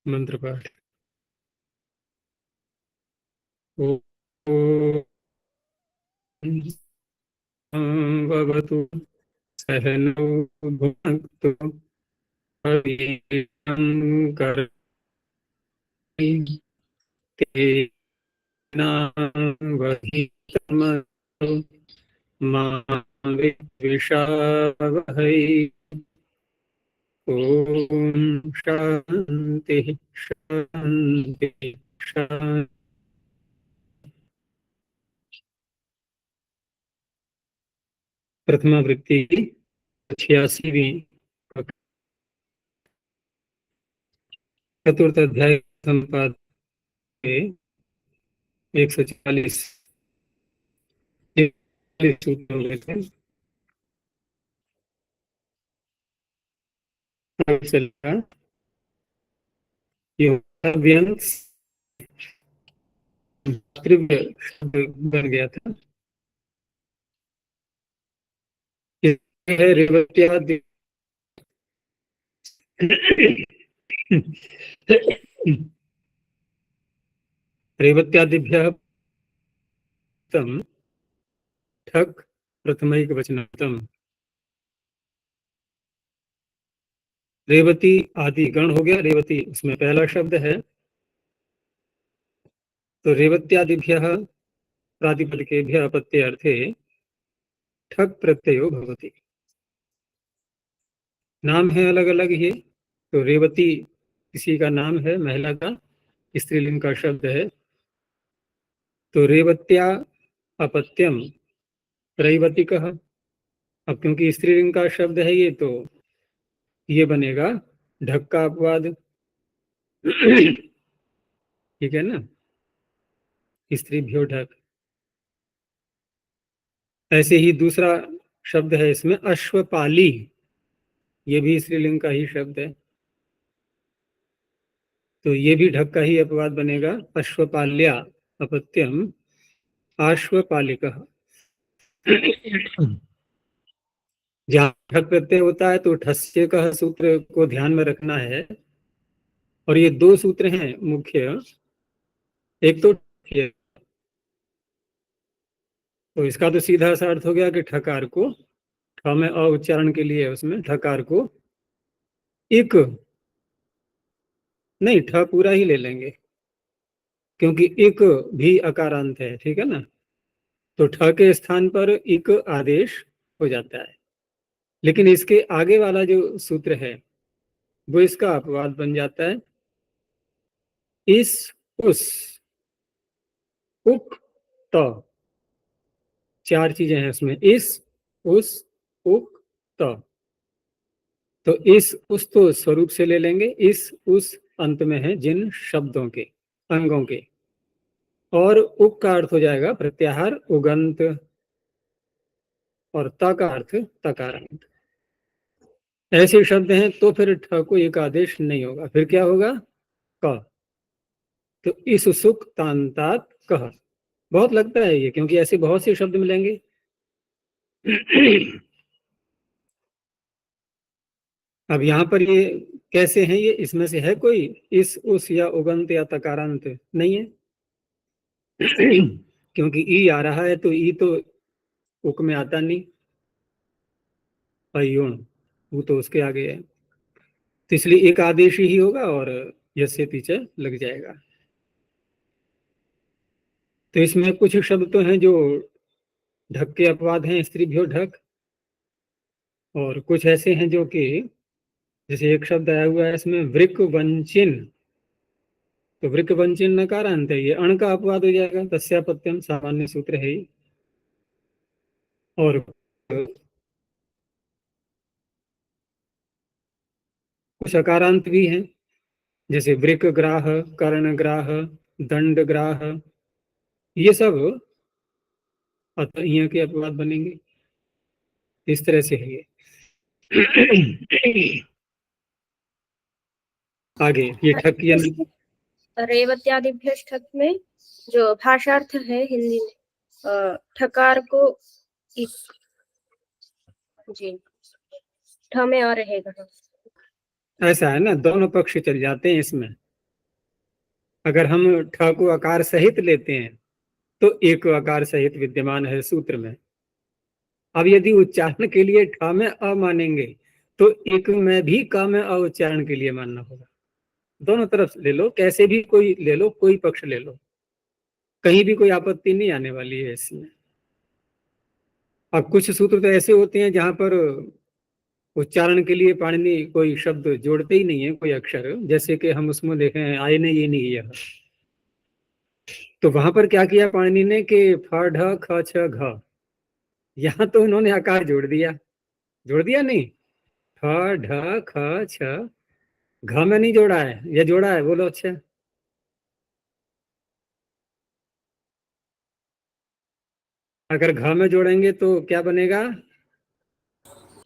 मंत्र पाठ। ओम भवतु सहनौ भुनक्तु वीर्यं कर्मणि तेनावधीतमस्तु मा विद्विषावहै। ओम शांति शांति शांति। प्रथमा वृत्ति 86वीं चतुर्थ अध्याय संपाद 140 सूत्र हो गए थे। चलेगा ये व्यंग्स शब्द बन गया था। ये है रेवत्यादि रेवत्यादिभ्यः तम ठक प्रथमैक वचनतम। रेवती आदि गण हो गया। रेवती उसमें पहला शब्द है, तो रेवत्यादिभ्यः प्रातिपदिकेभ्यः अपत्ये अर्थे ठक प्रत्ययो भवति। नाम है अलग अलग ही, तो रेवती किसी का नाम है, महिला का स्त्रीलिंग का शब्द है, तो रेवत्या अपत्यम रैवतिकः। अब क्योंकि स्त्रीलिंग का शब्द है ये, तो ये बनेगा ढक का अपवाद। ठीक है ना, स्त्रीभ्यो ढक। ऐसे ही दूसरा शब्द है इसमें अश्वपाली, ये भी स्त्रीलिंग का ही शब्द है, तो ये भी ढक का ही अपवाद बनेगा। अश्वपाल्या अपत्यम आश्वपालिकः। जहाँ ढक प्रत्यय होता है तो ठस्य का सूत्र को ध्यान में रखना है। और ये दो सूत्र हैं मुख्य, एक तो तो इसका तो सीधा सा अर्थ हो गया कि ठकार को, ठ में अ उच्चारण के लिए उसमें ठकार को इक, नहीं ठ पूरा ही ले लेंगे क्योंकि इक भी अकारांत है, ठीक है ना, तो ठ के स्थान पर इक आदेश हो जाता है। लेकिन इसके आगे वाला जो सूत्र है वो इसका अपवाद बन जाता है। इस, उस, उक, त, चार चीजें हैं उसमें, इस, उस, उक, त। तो इस उस तो स्वरूप से ले लेंगे, इस उस अंत में है जिन शब्दों के, अंगों के, और उक का अर्थ हो जाएगा प्रत्याहार उगंत, और त का अर्थ तकारांत। ऐसे शब्द हैं तो फिर ठ को एक आदेश नहीं होगा, फिर क्या होगा क। तो इस सुख तांतात कह, बहुत लगता है ये क्योंकि ऐसे बहुत से शब्द मिलेंगे। अब यहाँ पर ये कैसे हैं, ये इसमें से है कोई इस उस या उगंत या तकारांत नहीं है। क्योंकि ई आ रहा है तो ई तो उक में आता नहीं, अयोन वो तो उसके आगे है, तो इसलिए एक आदेश ही होगा और यस्य पीछे लग जाएगा। तो इसमें कुछ शब्द तो हैं जो ढक के अपवाद हैं, स्त्रीभ्यो ढक, और कुछ ऐसे हैं जो कि, जैसे एक शब्द आया हुआ है इसमें वृक वंचिन, तो वृक वंचिन नकारांत है, ये अण का अपवाद हो जाएगा, तस्यापत्यम सामान्य सूत्र है ही। और कुछ अकारांत भी हैं, जैसे वृक ग्राह, कर्ण ग्राह, दंड ग्राह, ये सब अतः के अपवाद बनेंगे। इस तरह से है ये। आगे ये ठक किया, रेवत्यादिभ्य ठक में जो भाषार्थ है हिंदी में ठकार को इस, जी ठ में और रहेगा। ऐसा है ना, दोनों पक्ष चल जाते हैं इसमें। अगर हम ठ को आकार सहित लेते हैं तो एक आकार सहित विद्यमान है सूत्र में। अब यदि उच्चारण के लिए ठ में अ मानेंगे तो एक में भी क में अ उच्चारण के लिए मानना होगा। दोनों तरफ ले लो, कैसे भी कोई ले लो, कोई पक्ष ले लो, कहीं भी कोई आपत्ति नहीं आने वाली है इसमें। अब कुछ सूत्र तो ऐसे होते हैं जहां पर उच्चारण के लिए पाणिनि कोई शब्द जोड़ते ही नहीं है, कोई अक्षर, जैसे कि हम उसमें देखें आय ने ये नहीं यह, तो वहां पर क्या किया पाणिनि ने कि फ ढ ख छ घ, यहां तो उन्होंने आकार जोड़ दिया, जोड़ दिया नहीं, फ ढ ख छ घ में नहीं जोड़ा है, या जोड़ा है? बोलो। अच्छा, अगर घ में जोड़ेंगे तो क्या बनेगा?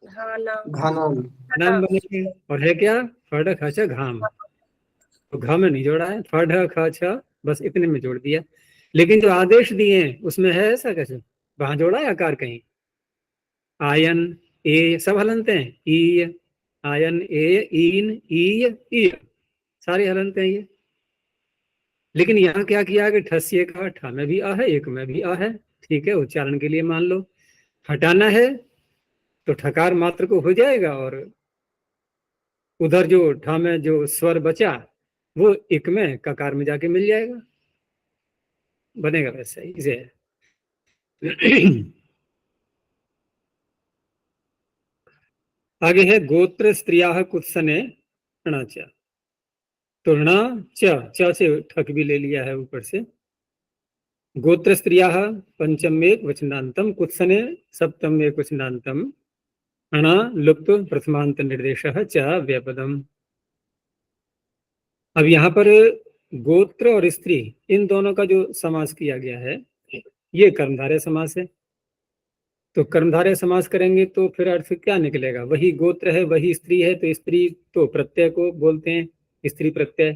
हाँ नाम घानाम। नाम बनेगा। और है क्या? फ ढ ख छ घाम, तो घ में नहीं जोड़ा है, फ ढ ख छ बस इतने में जोड़ दिया। लेकिन जो आदेश दिए हैं उसमें है ऐसा कैसे? वहां जोड़ा है आकार कहीं? आयन ए सब हलनते हैं, ई आयन ए ईन ई सारे हलनते हैं ये। लेकिन यहाँ क्या किया कि ठस्य का ठ में भी आ है, एक में भी आ है, ठीक है, उच्चारण के लिए मान लो। हटाना है तो ठकार मात्र को हो जाएगा, और उधर जो ठ में जो स्वर बचा वो एक में ककार में जाके मिल जाएगा, बनेगा वैसा ही इसे। आगे है गोत्र स्त्रिया कुत्सने च, तो ण च से ठक भी ले लिया है ऊपर से। गोत्र स्त्रिया पंचम में वचनांतम, कुत्सने सप्तम में वचनांतम, अण लुप्त प्रथमांत निर्देश च व्यपदम। अब यहाँ पर गोत्र और स्त्री इन दोनों का जो समास किया गया है ये कर्मधारय समास है। तो कर्मधारय समास करेंगे तो फिर अर्थ क्या निकलेगा? वही गोत्र है, वही स्त्री है, तो स्त्री तो प्रत्यय को बोलते हैं, स्त्री प्रत्यय,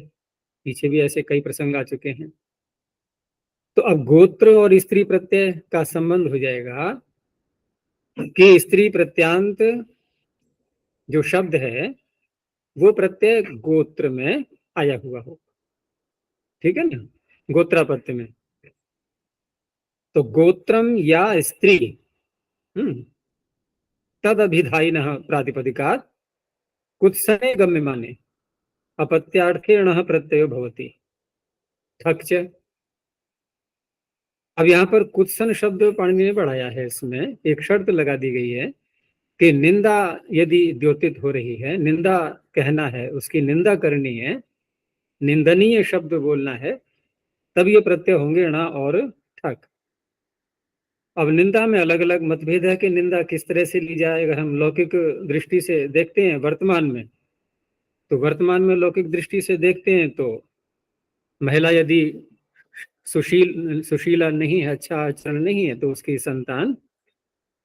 पीछे भी ऐसे कई प्रसंग आ चुके हैं। तो अब गोत्र और स्त्री प्रत्यय का संबंध हो जाएगा कि स्त्री प्रत्यांत जो शब्द है वो प्रत्यय गोत्र में आया हुआ हो, ठीक है ना, गोत्रापत्य में। तो गोत्रम या स्त्री तद अभिधायिन प्रातिपदिकात् कुत्सने गम्यमाने अपत्यार्थे णः प्रत्ययो भवति ठक च। अब यहाँ पर कुत्सन शब्द पाणिनि ने बढ़ाया है, इसमें एक शर्त लगा दी गई है कि निंदा यदि द्योतित हो रही है, निंदा कहना है, उसकी निंदा करनी है, निंदनीय शब्द बोलना है, तब ये प्रत्यय होंगे ण और ठक। अब निंदा में अलग अलग मतभेद है कि निंदा किस तरह से ली जाए। अगर हम लौकिक दृष्टि से देखते हैं वर्तमान में, तो वर्तमान में लौकिक दृष्टि से देखते हैं तो महिला यदि सुशीला नहीं है, अच्छा आचरण नहीं है, तो उसकी संतान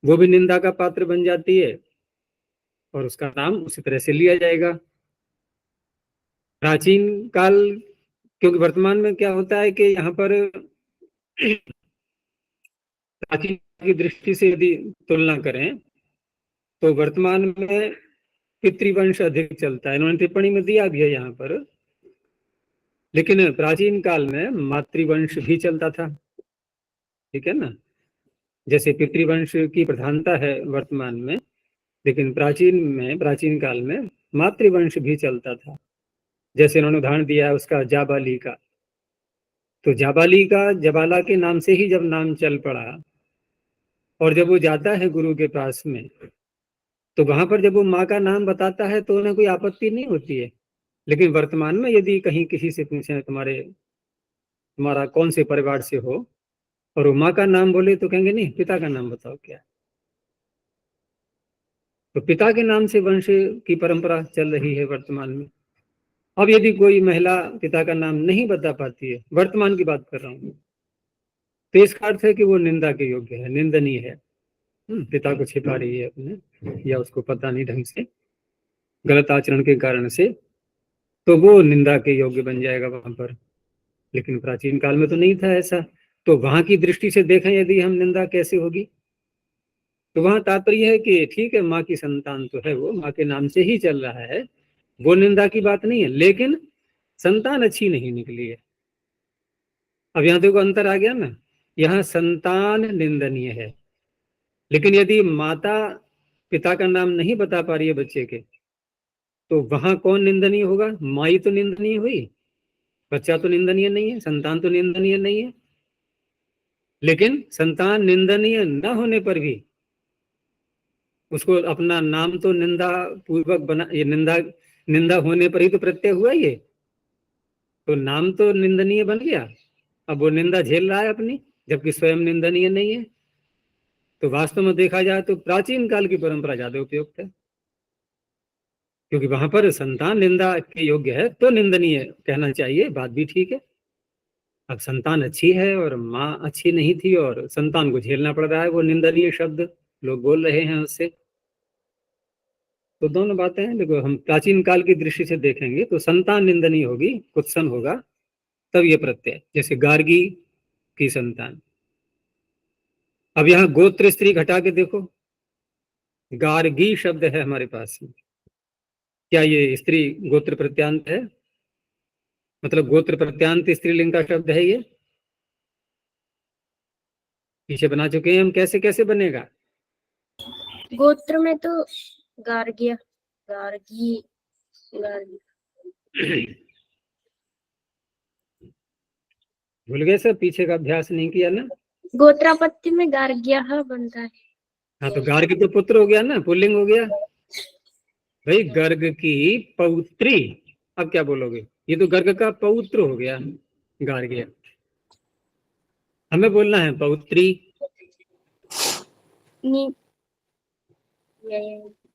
वो भी निंदा का पात्र बन जाती है और उसका नाम उसी तरह से लिया जाएगा। प्राचीन काल, क्योंकि वर्तमान में क्या होता है कि यहाँ पर प्राचीन की दृष्टि से यदि तुलना करें तो वर्तमान में पितृवंश अधिक चलता है, इन्होंने टिप्पणी में दिया भी है यहाँ पर। लेकिन प्राचीन काल में मातृवंश भी चलता था, ठीक है ना। जैसे पितृवंश की प्रधानता है वर्तमान में, लेकिन प्राचीन काल में मातृवंश भी चलता था। जैसे इन्होंने उदाहरण दिया है उसका जाबाली का, तो जाबाली का जबाला के नाम से ही जब नाम चल पड़ा और जब वो जाता है गुरु के पास में, तो वहां पर जब वो माँ का नाम बताता है तो उन्हें कोई आपत्ति नहीं होती है। लेकिन वर्तमान में यदि कहीं किसी से पूछे तुम्हारा कौन से परिवार से हो, और वो माँ का नाम बोले तो कहेंगे नहीं, पिता का नाम बताओ क्या। तो पिता के नाम से वंश की परंपरा चल रही है वर्तमान में। अब यदि कोई महिला पिता का नाम नहीं बता पाती है, वर्तमान की बात कर रहा हूँ, तो इसका अर्थ है कि वो निंदा के योग्य है, निंदनीय है। पिता को छिपा रही है अपने, या उसको पता नहीं ढंग से, गलत आचरण के कारण से, तो वो निंदा के योग्य बन जाएगा वहां पर। लेकिन प्राचीन काल में तो नहीं था ऐसा। तो वहां की दृष्टि से देखें यदि हम, निंदा कैसे होगी, तो वहां तात्पर्य है कि ठीक है, माँ की संतान तो है, वो माँ के नाम से ही चल रहा है, वो निंदा की बात नहीं है, लेकिन संतान अच्छी नहीं निकली है, अब यहाँ देखो अंतर आ गया ना, यहाँ संतान निंदनीय है, लेकिन यदि माता पिता का नाम नहीं बता पा रही है बच्चे के, तो वहां कौन निंदनीय होगा? माई तो निंदनीय हुई, बच्चा तो निंदनीय नहीं है, संतान तो निंदनीय नहीं है। लेकिन संतान निंदनीय न होने पर भी उसको अपना नाम तो निंदा पूर्वक बना, ये निंदा होने पर ही तो प्रत्यय हुआ ये, तो नाम तो निंदनीय बन गया। अब वो निंदा झेल रहा है अपनी, जबकि स्वयं निंदनीय नहीं है। तो वास्तव में देखा जाए तो प्राचीन काल की परंपरा ज्यादा उपयुक्त है, क्योंकि वहां पर संतान निंदा के योग्य है तो निंदनीय कहना चाहिए, बात भी ठीक है। अब संतान अच्छी है और माँ अच्छी नहीं थी और संतान को झेलना पड़ रहा है वो निंदनीय शब्द लोग बोल रहे हैं उससे, तो दोनों बातें हैं। देखो हम प्राचीन काल की दृष्टि से देखेंगे तो संतान निंदनीय होगी, कुत्सन होगा, तब ये प्रत्यय, जैसे गार्गी की संतान। अब यहाँ गोत्र स्त्री घटा के देखो, गार्गी शब्द है हमारे पास में, क्या ये स्त्री गोत्र प्रत्यांत है? मतलब गोत्र प्रत्यांत स्त्रीलिंग का शब्द है ये? पीछे बना चुके हैं हम, कैसे कैसे बनेगा? गोत्र में तो गार्ग्य, गार्गी, गार्गी। भूल गए सब, पीछे का अभ्यास नहीं किया ना? गोत्रापत्ति में गार्ग्य बनता है। हाँ तो गार्ग तो पुत्र हो गया ना, पुल्लिंग हो गया भाई, गर्ग की पौत्री। अब क्या बोलोगे? ये तो गर्ग का पौत्र हो गया, गार्ग्य। हमें बोलना है पौत्री,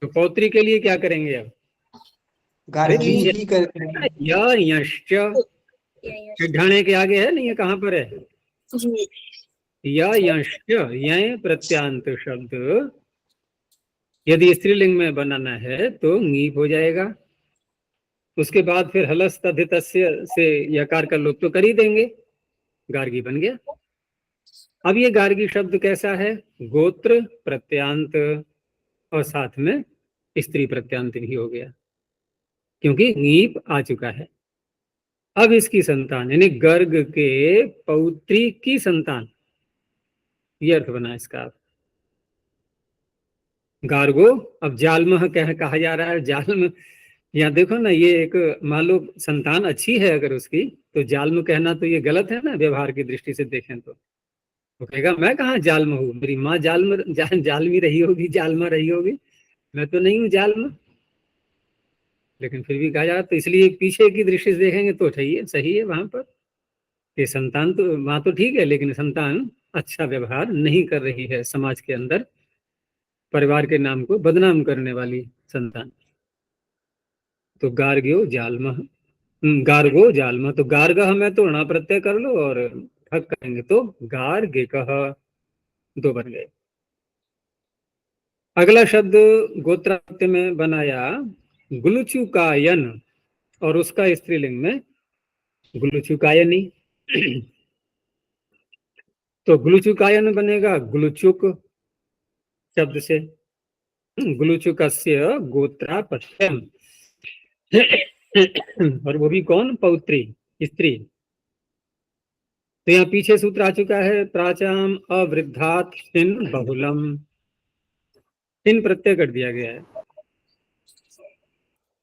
तो पौत्री के लिए क्या करेंगे अब? गार्गी ही करते हैं। यश्च ढाणे के आगे है नहीं, ये कहाँ पर है? यश्च, यह प्रत्यांत शब्द यदि स्त्रीलिंग में बनाना है तो ङीप हो जाएगा। उसके बाद फिर हलस तद्धितस्य से यकार का लोप तो कर ही देंगे, गार्गी बन गया। अब ये गार्गी शब्द कैसा है? गोत्र प्रत्यांत और साथ में स्त्री प्रत्यांत भी हो गया, क्योंकि ङीप आ चुका है। अब इसकी संतान यानी गर्ग के पौत्री की संतान, ये अर्थ बना इसका। गार्गो, अब जालमह कहा जा रहा है, जालम, यहाँ देखो ना, ये एक मान लो संतान अच्छी है अगर उसकी, तो जालम कहना तो ये गलत है ना, व्यवहार की दृष्टि से देखें तो। वो कहेगा मैं कहाँ जालम हूँ, मेरी माँ जालमी रही होगी, जालमा रही होगी, मैं तो नहीं हूँ जालम। लेकिन फिर भी कहा जाता, तो इसलिए पीछे की दृष्टि से देखेंगे तो सही है वहां पर कि संतान तो, माँ तो ठीक है, लेकिन संतान अच्छा व्यवहार नहीं कर रही है समाज के अंदर, परिवार के नाम को बदनाम करने वाली संतान। तो गार्ग्यो जालम, गार्गो जालम, तो गार्ग हमें तो ऋणा प्रत्यय कर लो और ठग करेंगे तो गार्गे कह, दो बन गए। अगला शब्द गोत्रापत्य में बनाया गुलुचुकायन, और उसका स्त्रीलिंग में गुलुचुकायनी। तो गुलुचुकायन बनेगा गुलुचुक शब्द से, गुलुचुकस्य गोत्रापत्यम, और वो भी कौन? पौत्री, स्त्री। तो यहाँ पीछे सूत्र आ चुका है, प्राचाम अवृद्धात हिन बहुलम, हिन प्रत्यय कर दिया गया है।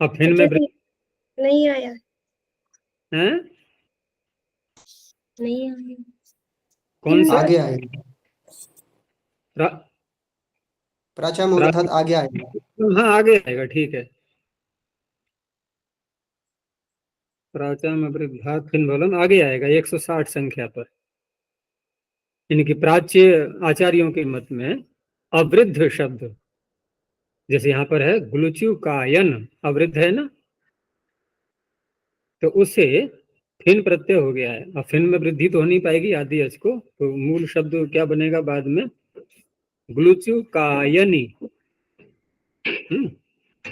अब हिन में नहीं आया, है नहीं आया, कौन सा? आगे आएगा, प्राचाम अवृद्धात आगे आएगा। हाँ आगे आएगा, ठीक है। प्राचाम अवृद्धात हिन बहुलम आगे आएगा 160 संख्या पर। इनकी प्राच्य आचार्यों के मत में अवृद्ध शब्द, जैसे यहाँ पर है गुलुचुकायन, अवृद्ध है ना, तो उससे फिन प्रत्यय हो गया है। अब फिन में वृद्धि तो हो नहीं पाएगी आदि अच को, तो मूल शब्द क्या बनेगा बाद में? गुलुचुकायनी।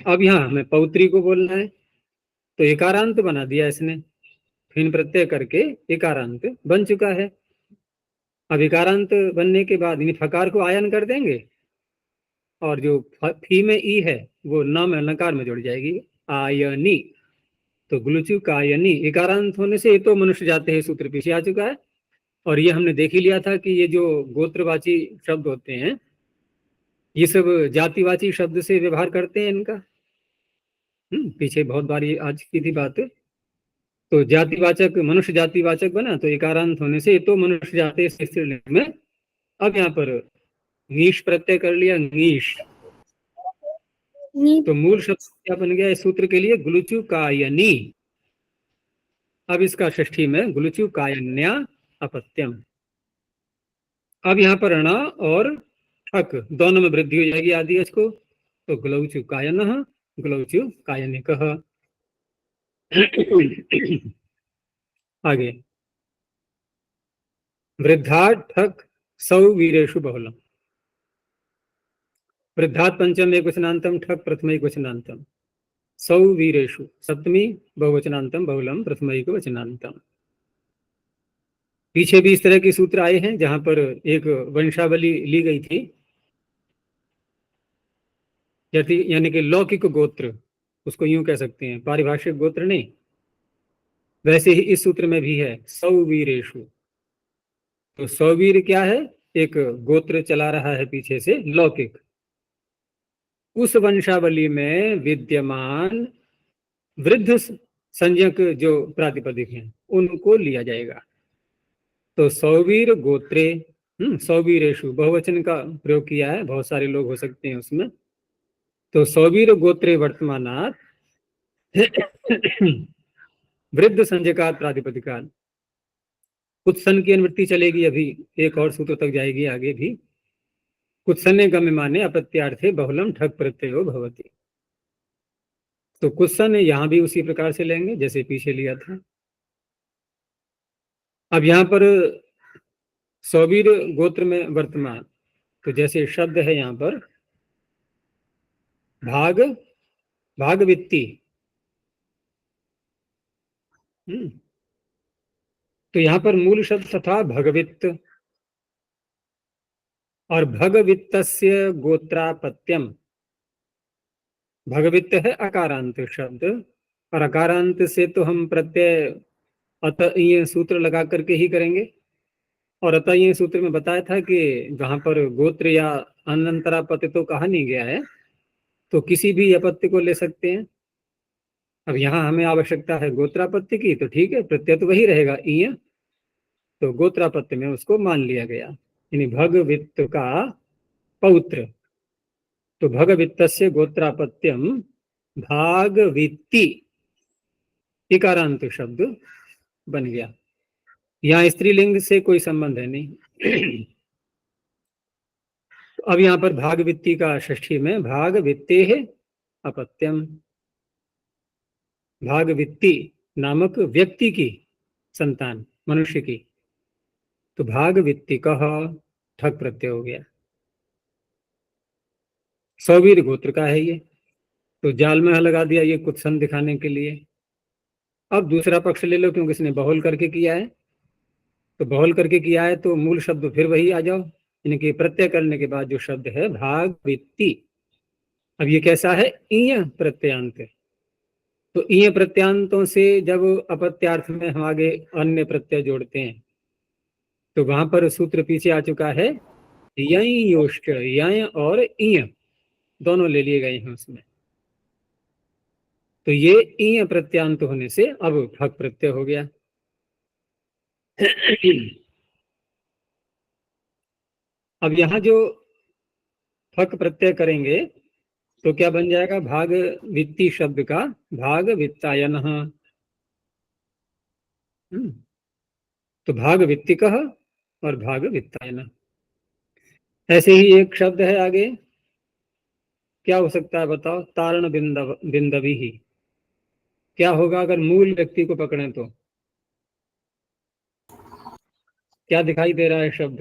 अब यहाँ हमें पौत्री को बोलना है, तो एकारांत बना दिया इसने, फिन प्रत्यय करके एकारांत बन चुका है। अब एकारांत बनने के बाद फकार को आयन कर देंगे, और जो फी में ई है वो न में नकार में जुड़ जाएगी, आयनी। तो गुलुचुकायनी एकारांत होने से ये तो मनुष्य जाते हैं सूत्र पीछे आ चुका है, और ये हमने देख ही लिया था कि ये जो गोत्रवाची शब्द होते हैं ये सब जातिवाची शब्द से व्यवहार करते हैं इनका। पीछे बहुत बार ये आज की थी बात। तो जातिवाचक मनुष्य जातिवाचक बना तो इकारांत होने से ये तो मनुष्य जाति से स्त्रीलिंग में। अब यहाँ पर नीश प्रत्यय कर लिया, नीश। नी तो मूल शब्द क्या बन गया इस सूत्र के लिए? गुलुचु कायनी। अब इसका षष्ठी में गुलुचु कायन्या अपत्यम। अब यहाँ पर ण और ठक दोनों में वृद्धि हो जाएगी आदेश को। तो गुलौचु कायन, गुलौचु कायनिक। आगे वृद्धा ठक सौ वीरेशु बहुलम। वृद्धात् पंचम एक वचनांतम, ठक प्रथम एक वचनांतम। सौ वीरेशु सप्तमी बहुवचनांतम, बहुलम प्रथम एक वचनांतम। पीछे भी इस तरह के सूत्र आए हैं जहां पर एक वंशावली ली गई थी, यानी कि लौकिक गोत्र, उसको यूं कह सकते हैं, पारिभाषिक गोत्र नहीं। वैसे ही इस सूत्र में भी है सौवीरेशु। तो सौवीर क्या है? एक गोत्र चला रहा है पीछे से लौकिक। उस वंशावली में विद्यमान वृद्ध संज्ञक जो प्रातिपदिक हैं उनको लिया जाएगा। तो सौवीर गोत्रे, सौवीरेशु बहुवचन का प्रयोग किया है, बहुत सारे लोग हो सकते हैं उसमें। तो सौवीर गोत्रे वर्तमानात् वृद्ध संज्ञका प्रातिपदिकात्। कुत्सन की अनुवृत्ति चलेगी, अभी एक और सूत्र तक जाएगी आगे भी। कुत्सने गम्यमाने अपत्यार्थे बहुलम ठक प्रत्ययो भवति। तो कुत्सन यहां भी उसी प्रकार से लेंगे जैसे पीछे लिया था। अब यहां पर सौवीर गोत्र में वर्तमान, तो जैसे शब्द है यहां पर भाग, भागवित्ती। तो यहां पर मूल शब्द तथा भगवित्त, और भगवित्तस्य गोत्रापत्यम। भगवित्त है अकारांत शब्द, और अकारांत से तो हम प्रत्यय अतः ये सूत्र लगा करके ही करेंगे। और अतः ये सूत्र में बताया था कि जहां पर गोत्र या अनंतरापत्य तो कहा नहीं गया है, तो किसी भी अपत्य को ले सकते हैं। अब यहाँ हमें आवश्यकता है गोत्रापत्य की, तो ठीक है, प्रत्यय तो वही रहेगा ईय, तो गोत्रापत्य में उसको मान लिया गया, यानी भगवित्त का पौत्र। तो भगवित्तस्य गोत्रापत्यम भागवित्ती इकारांत शब्द बन गया। यहाँ स्त्रीलिंग से कोई संबंध है नहीं। अब यहाँ पर भागवित्ती का षष्ठी में भागवित्ते है अपत्यम। भागवित्ती नामक व्यक्ति की संतान, मनुष्य की। तो भागवित्ती कह ठक प्रत्यय हो गया। सौवीर गोत्र का है ये, तो जाल में लगा दिया ये कुत्सन दिखाने के लिए। अब दूसरा पक्ष ले लो, क्योंकि इसने बहुल करके किया है, तो बहुल करके किया है तो मूल शब्द फिर वही आ जाओ, यानी कि प्रत्यय करने के बाद जो शब्द है भागवित्ती। अब ये कैसा है? ईय प्रत्यांत। तो ईय प्रत्यांतों से जब अपत्यार्थ में हम आगे अन्य प्रत्यय जोड़ते हैं, तो वहां पर सूत्र पीछे आ चुका है यय योश्च, यय और ईय दोनों ले लिए गए हैं उसमें। तो ये ईय प्रत्यांत होने से अब ठक प्रत्यय हो गया। अब यहां जो ठक प्रत्यय करेंगे तो क्या बन जाएगा? भाग वित्ती शब्द का भाग वित्तायन। तो भाग वित्तिकः और भाग वित्तायन। ऐसे ही एक शब्द है आगे, क्या हो सकता है बताओ? तारण बिंदवी ही। क्या होगा अगर मूल व्यक्ति को पकड़ें तो? क्या दिखाई दे रहा है शब्द?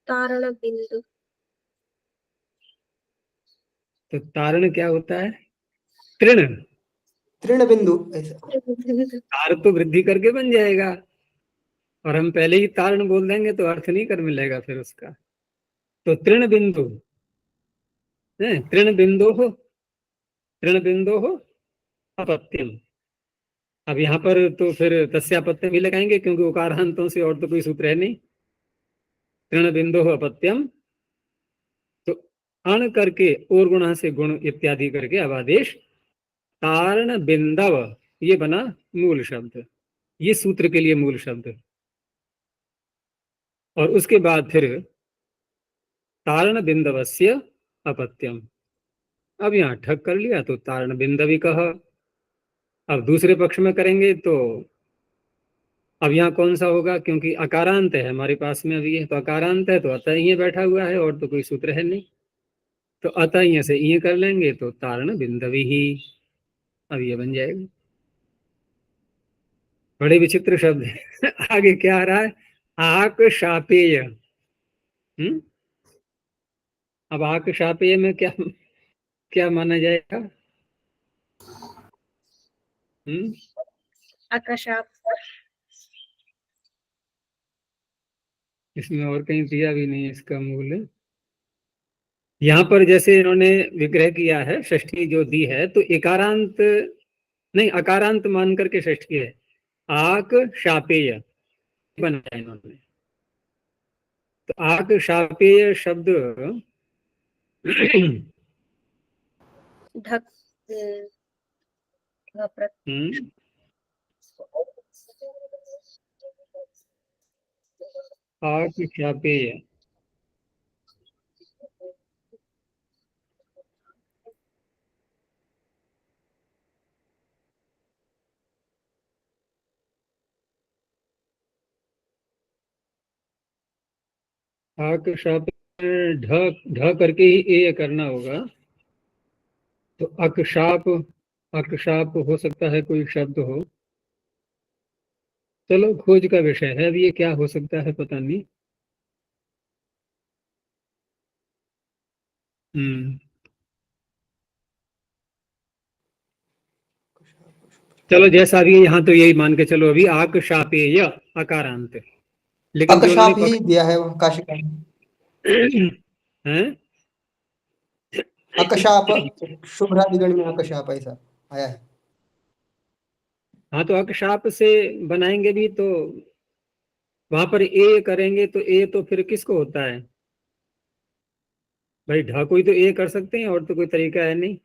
तारण बिंदु। तो तारण क्या होता है? तृण। तृण बिंदु ऐसा। तार तो वृद्धि करके बन जाएगा, और हम पहले ही तारण बोल देंगे तो अर्थ नहीं कर मिलेगा फिर उसका। तो तृण बिंदु, तृण बिंदु हो, तृण बिंदु हो अपत्यम। अब यहाँ पर तो फिर तस्यापत्यम ही लगाएंगे, क्योंकि उकारांतों से और तो कोई सूत्र है नहीं। तृण बिंदु अपत्यम, तो अण करके और गुण से गुण इत्यादि करके अब आदेश तारण बिंदव, ये बना मूल शब्द, ये सूत्र के लिए मूल शब्द। और उसके बाद फिर तारण बिंदवस्य अपत्यम, अब यहाँ ठक कर लिया तो तारण बिंदवी कह। अब दूसरे पक्ष में करेंगे तो अब यहाँ कौन सा होगा, क्योंकि अकारांत है हमारे पास में अभी है, तो अकारांत है तो अतः ये बैठा हुआ है और तो कोई सूत्र है नहीं, तो अतः ये से ये कर लेंगे तो तारण बिंदवी ही, अब ये बन जाएगा। बड़े विचित्र शब्द है। आगे क्या आ रहा है, आक शापेय। अब आक शापेय में क्या क्या माना जाएगा? आकाशाप। इसमें और कहीं दिया भी नहीं इसका मूल। यहाँ पर जैसे इन्होंने विग्रह किया है, षष्ठी जो दी है तो एकारांत नहीं, अकारांत मान करके षष्ठी है, आक शापेय बनाया इन्होंने। तो आक शापेय शब्द ढक आक शापेय, आक शापेय ढ करके ही ए करना होगा। तो अकशाप, अकशाप हो सकता है कोई शब्द हो, चलो खोज का विषय है, अब ये क्या हो सकता है पता नहीं। चलो जैसा भी यहाँ तो यही मान के चलो, अभी आक शापेय अकारांत, लेकिन जो अकशाप उन्होंने ही दिया है वहाँ काशिका में। हैं अकशाप, शुभ्रादिगण में अकशाप ऐसा आया है। हाँ, तो अकशाप से बनाएंगे भी तो वहां पर ए करेंगे तो ए तो फिर किसको होता है भाई, ढ कोई तो ए कर सकते हैं और तो कोई तरीका है नहीं,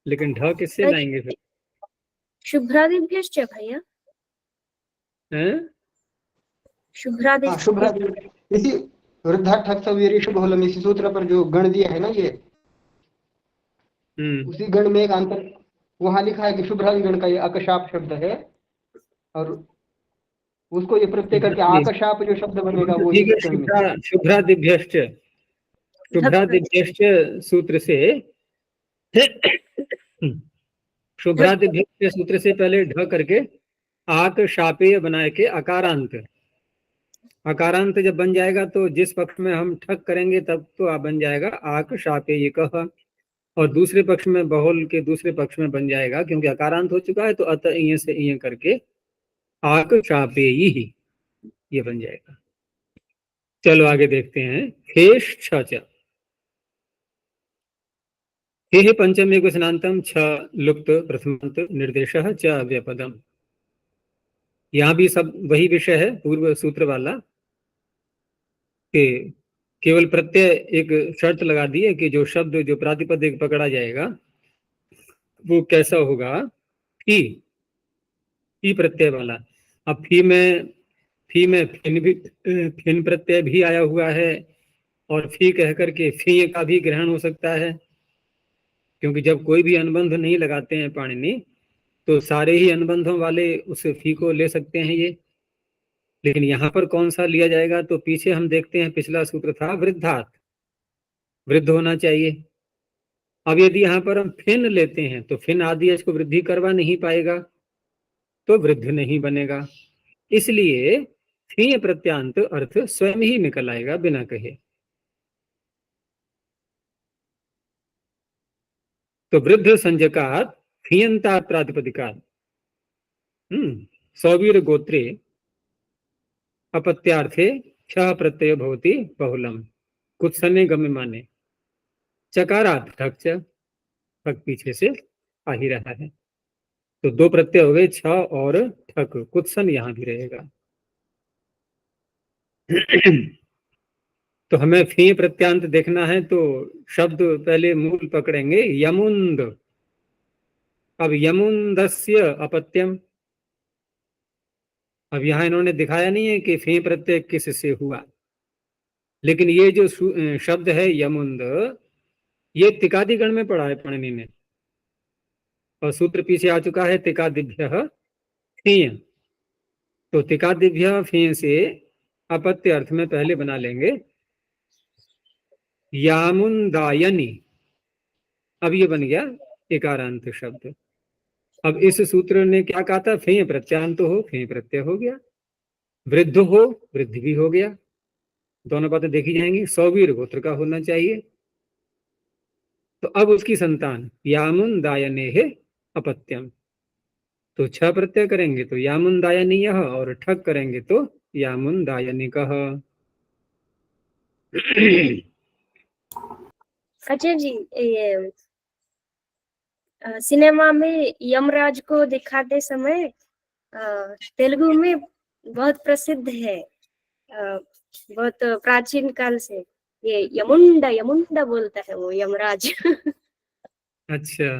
लेकिन ढ किससे लाएंगे फिर? शुभ्रादिभ्यश्च भैया, हैं? हाँ, शुभ्रादि, इसी वृद्धा ठक सवीर शुभोलम, इसी सूत्र पर जो गण दिया है ना ये, उसी गण में एक अंतर वहां लिखा है कि शुभ्रादि गण का ये अकशाप शब्द है, और उसको ये प्रत्यय करके आकशाप जो शब्द बनेगा वो ठीक इस है, गण में। शुभ्रादिभ्यश्च, शुभ्रादिभ्यश्च सूत्र से शुभ्रादिभ्यश्च सूत्र से पहले ढ करके आक शापेय बनाए के अकारांत, अकारांत जब बन जाएगा तो जिस पक्ष में हम ठक करेंगे तब तो आ बन जाएगा आक शापेय कह, और दूसरे पक्ष में बहुल के दूसरे पक्ष में बन जाएगा, क्योंकि अकारांत हो चुका है तो अतः इय से इय करके आक शापेयी ही ये बन जाएगा। चलो आगे देखते हैं, हेश छ च, हे पंचमे कुशनांतम छ लुप्त प्रथमांत निर्देश च अव्यपदम। यहाँ भी सब वही विषय है पूर्व सूत्र वाला, कि केवल प्रत्यय एक शर्त लगा दी है कि जो शब्द जो प्रातिपदिक पकड़ा जाएगा वो कैसा होगा, फी प्रत्यय वाला। अब फी में फिन प्रत्यय भी आया हुआ है, और फी कह करके फी का भी ग्रहण हो सकता है, क्योंकि जब कोई भी अनुबंध नहीं लगाते हैं पाणिनि तो सारे ही अनुबंधों वाले उस फी को ले सकते हैं ये। लेकिन यहाँ पर कौन सा लिया जाएगा, तो पीछे हम देखते हैं पिछला सूत्र था वृद्धात्, वृद्ध होना चाहिए। अब यदि यहाँ पर हम फिन लेते हैं तो फिन आदि इसको वृद्धि करवा नहीं पाएगा, तो वृद्ध नहीं बनेगा, इसलिए फी प्रत्यांत अर्थ स्वयं ही निकल आएगा बिना कहे। तो वृद्ध संजकात फीयंता प्रातिपदिकात सौवीर गोत्रे अपत्यार्थे छ प्रत्यय भवति बहुलम, कुछ समय गम्य माने चकारात ठक च, ठक पीछे से आ ही रहा है। तो दो प्रत्यय हो गए छ और ठक, कुत्सन यहाँ भी रहेगा। तो हमें फी प्रत्यांत देखना है, तो शब्द पहले मूल पकड़ेंगे यमुंद। अब यमुंदस्य अपत्यम, अब यहाँ इन्होंने दिखाया नहीं है कि फी प्रत्यय किस से हुआ, लेकिन ये जो शब्द है यमुंद, ये तिकादिगण में पढ़ा है पढ़ने में, और सूत्र पीछे आ चुका है तिकादिभ्य फीय। तो तिकादिभ्य फीय से अपत्य अर्थ में पहले बना लेंगे यामुंदायनी। अब ये बन गया एकारांत शब्द। अब इस सूत्र ने क्या कहा था, फेय प्रत्यांत हो, फेय प्रत्यय हो गया, वृद्ध हो, वृद्धि भी हो गया, दोनों बातें देखी जाएंगी। सौवीर गोत्र का होना चाहिए। तो अब उसकी संतान यामुंदायने है अपत्यम, तो छ प्रत्यय करेंगे तो यामुंदायनी, और ठग करेंगे तो यामुंदायनी कह। आचार्य जी, ये सिनेमा में यमराज को दिखाते समय तेलुगु में बहुत प्रसिद्ध है, बहुत प्राचीन काल से, ये यमुंडा यमुंडा बोलता है वो यमराज। अच्छा,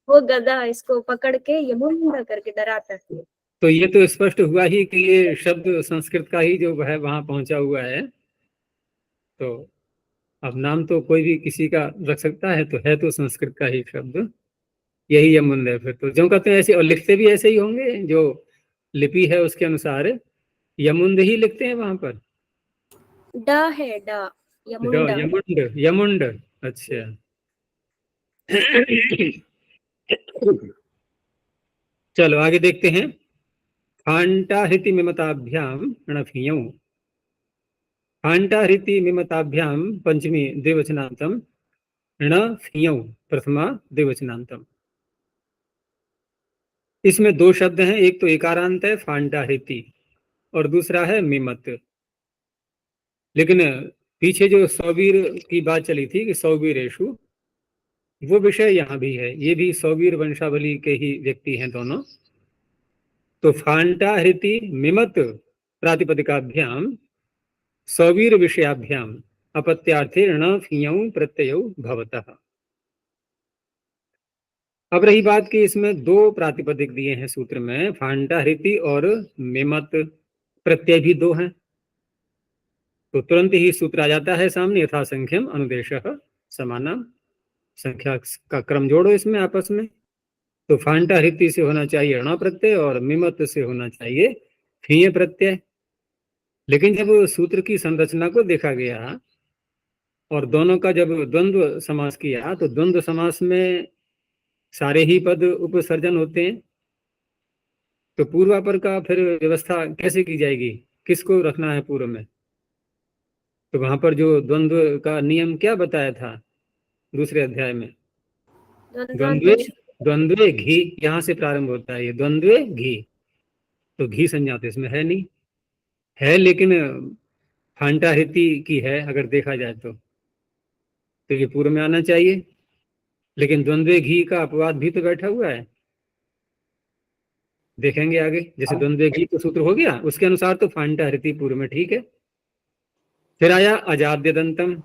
वो गधा इसको पकड़ के यमुंडा करके डराता है। तो ये तो स्पष्ट हुआ ही कि ये शब्द संस्कृत का ही जो है वहां पहुंचा हुआ है। तो अब नाम तो कोई भी किसी का रख सकता है, तो है तो संस्कृत का ही शब्द, यही यमुंद है। फिर तो जो कहते हैं ऐसे, और लिखते भी ऐसे ही होंगे, जो लिपि है उसके अनुसार यमुंद ही लिखते हैं वहां पर। डा है डा, यमुंडा। यमुंड, यमुंड, अच्छा। चलो आगे देखते हैं। फांटाहृति मिमताभ्याम णफियौ, फांटाहृति मिमताभ्याम पंचमी द्विवचनांतम, णफियौ प्रथमा द्विवचनांतम। इसमें दो शब्द हैं, एक तो एकारांत है फांटाहृति, और दूसरा है मिमत। लेकिन पीछे जो सौवीर की बात चली थी कि सौवीरेशु, वो विषय यहाँ भी है, ये भी सौवीर वंशावली के ही व्यक्ति हैं दोनों। तो फांटाहृति मिमत प्रातिपदिकाभ्याम सौवीर विषयाभ्याम अपत्यार्थे ण फियौ प्रत्ययौ भवतः। अब रही बात कि इसमें दो प्रातिपदिक दिए हैं सूत्र में, फांटाहृति और मिमत, प्रत्यय भी दो हैं। तो तुरंत ही सूत्र आ जाता है सामने, यथा संख्यम अनुदेशः समानम, संख्या का क्रम जोड़ो इसमें आपस में। तो फांटाहृति से होना चाहिए ण प्रत्यय, और मिमत से होना चाहिए फीय प्रत्यय। लेकिन जब सूत्र की संरचना को देखा गया और दोनों का जब द्वंद्व समास किया, तो द्वंद्व समास में सारे ही पद उपसर्जन होते हैं। तो पूर्वापर का फिर व्यवस्था कैसे की जाएगी, किसको रखना है पूर्व में? तो वहां पर जो द्वंद्व का नियम क्या बताया था दूसरे अध्याय में, द्वंद्वे द्वंद्वे घी, यहां से प्रारंभ होता है ये द्वंद्वे घी। तो घी संज्ञा तो इसमें है नहीं, है लेकिन फांटाहृति की है अगर देखा जाए तो ये पूर्व में आना चाहिए। लेकिन द्वंद्वे घी का अपवाद भी तो बैठा हुआ है, देखेंगे आगे। जैसे द्वंद्वे घी तो सूत्र हो गया, उसके अनुसार तो फांटाहृति पूर्व में ठीक है। फिर आया अजाद्य दंतम।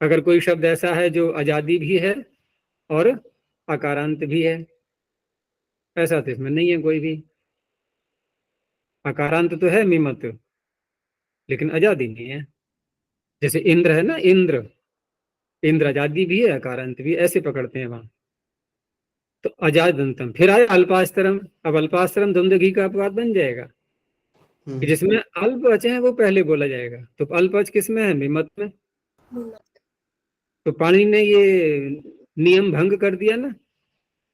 अगर कोई शब्द ऐसा है जो आजादी भी है और अकारांत भी है, ऐसा तो इसमें नहीं है कोई भी। अकारांत तो है मिमत, लेकिन आजादी नहीं है। जैसे इंद्र है ना, इंद्र, इंद्र आजादी भी है अकारांत भी, ऐसे पकड़ते हैं वहां। तो अजादंतम। फिर आया अल्पास्तरम। अब अल्पास्तरम द्वंद्व घी का अपवाद बन जाएगा कि जिसमें अल्प अच है वो पहले बोला जाएगा। तो अल्प अच किस में है, मिमत में। तो पाणिनि ने ये नियम भंग कर दिया ना,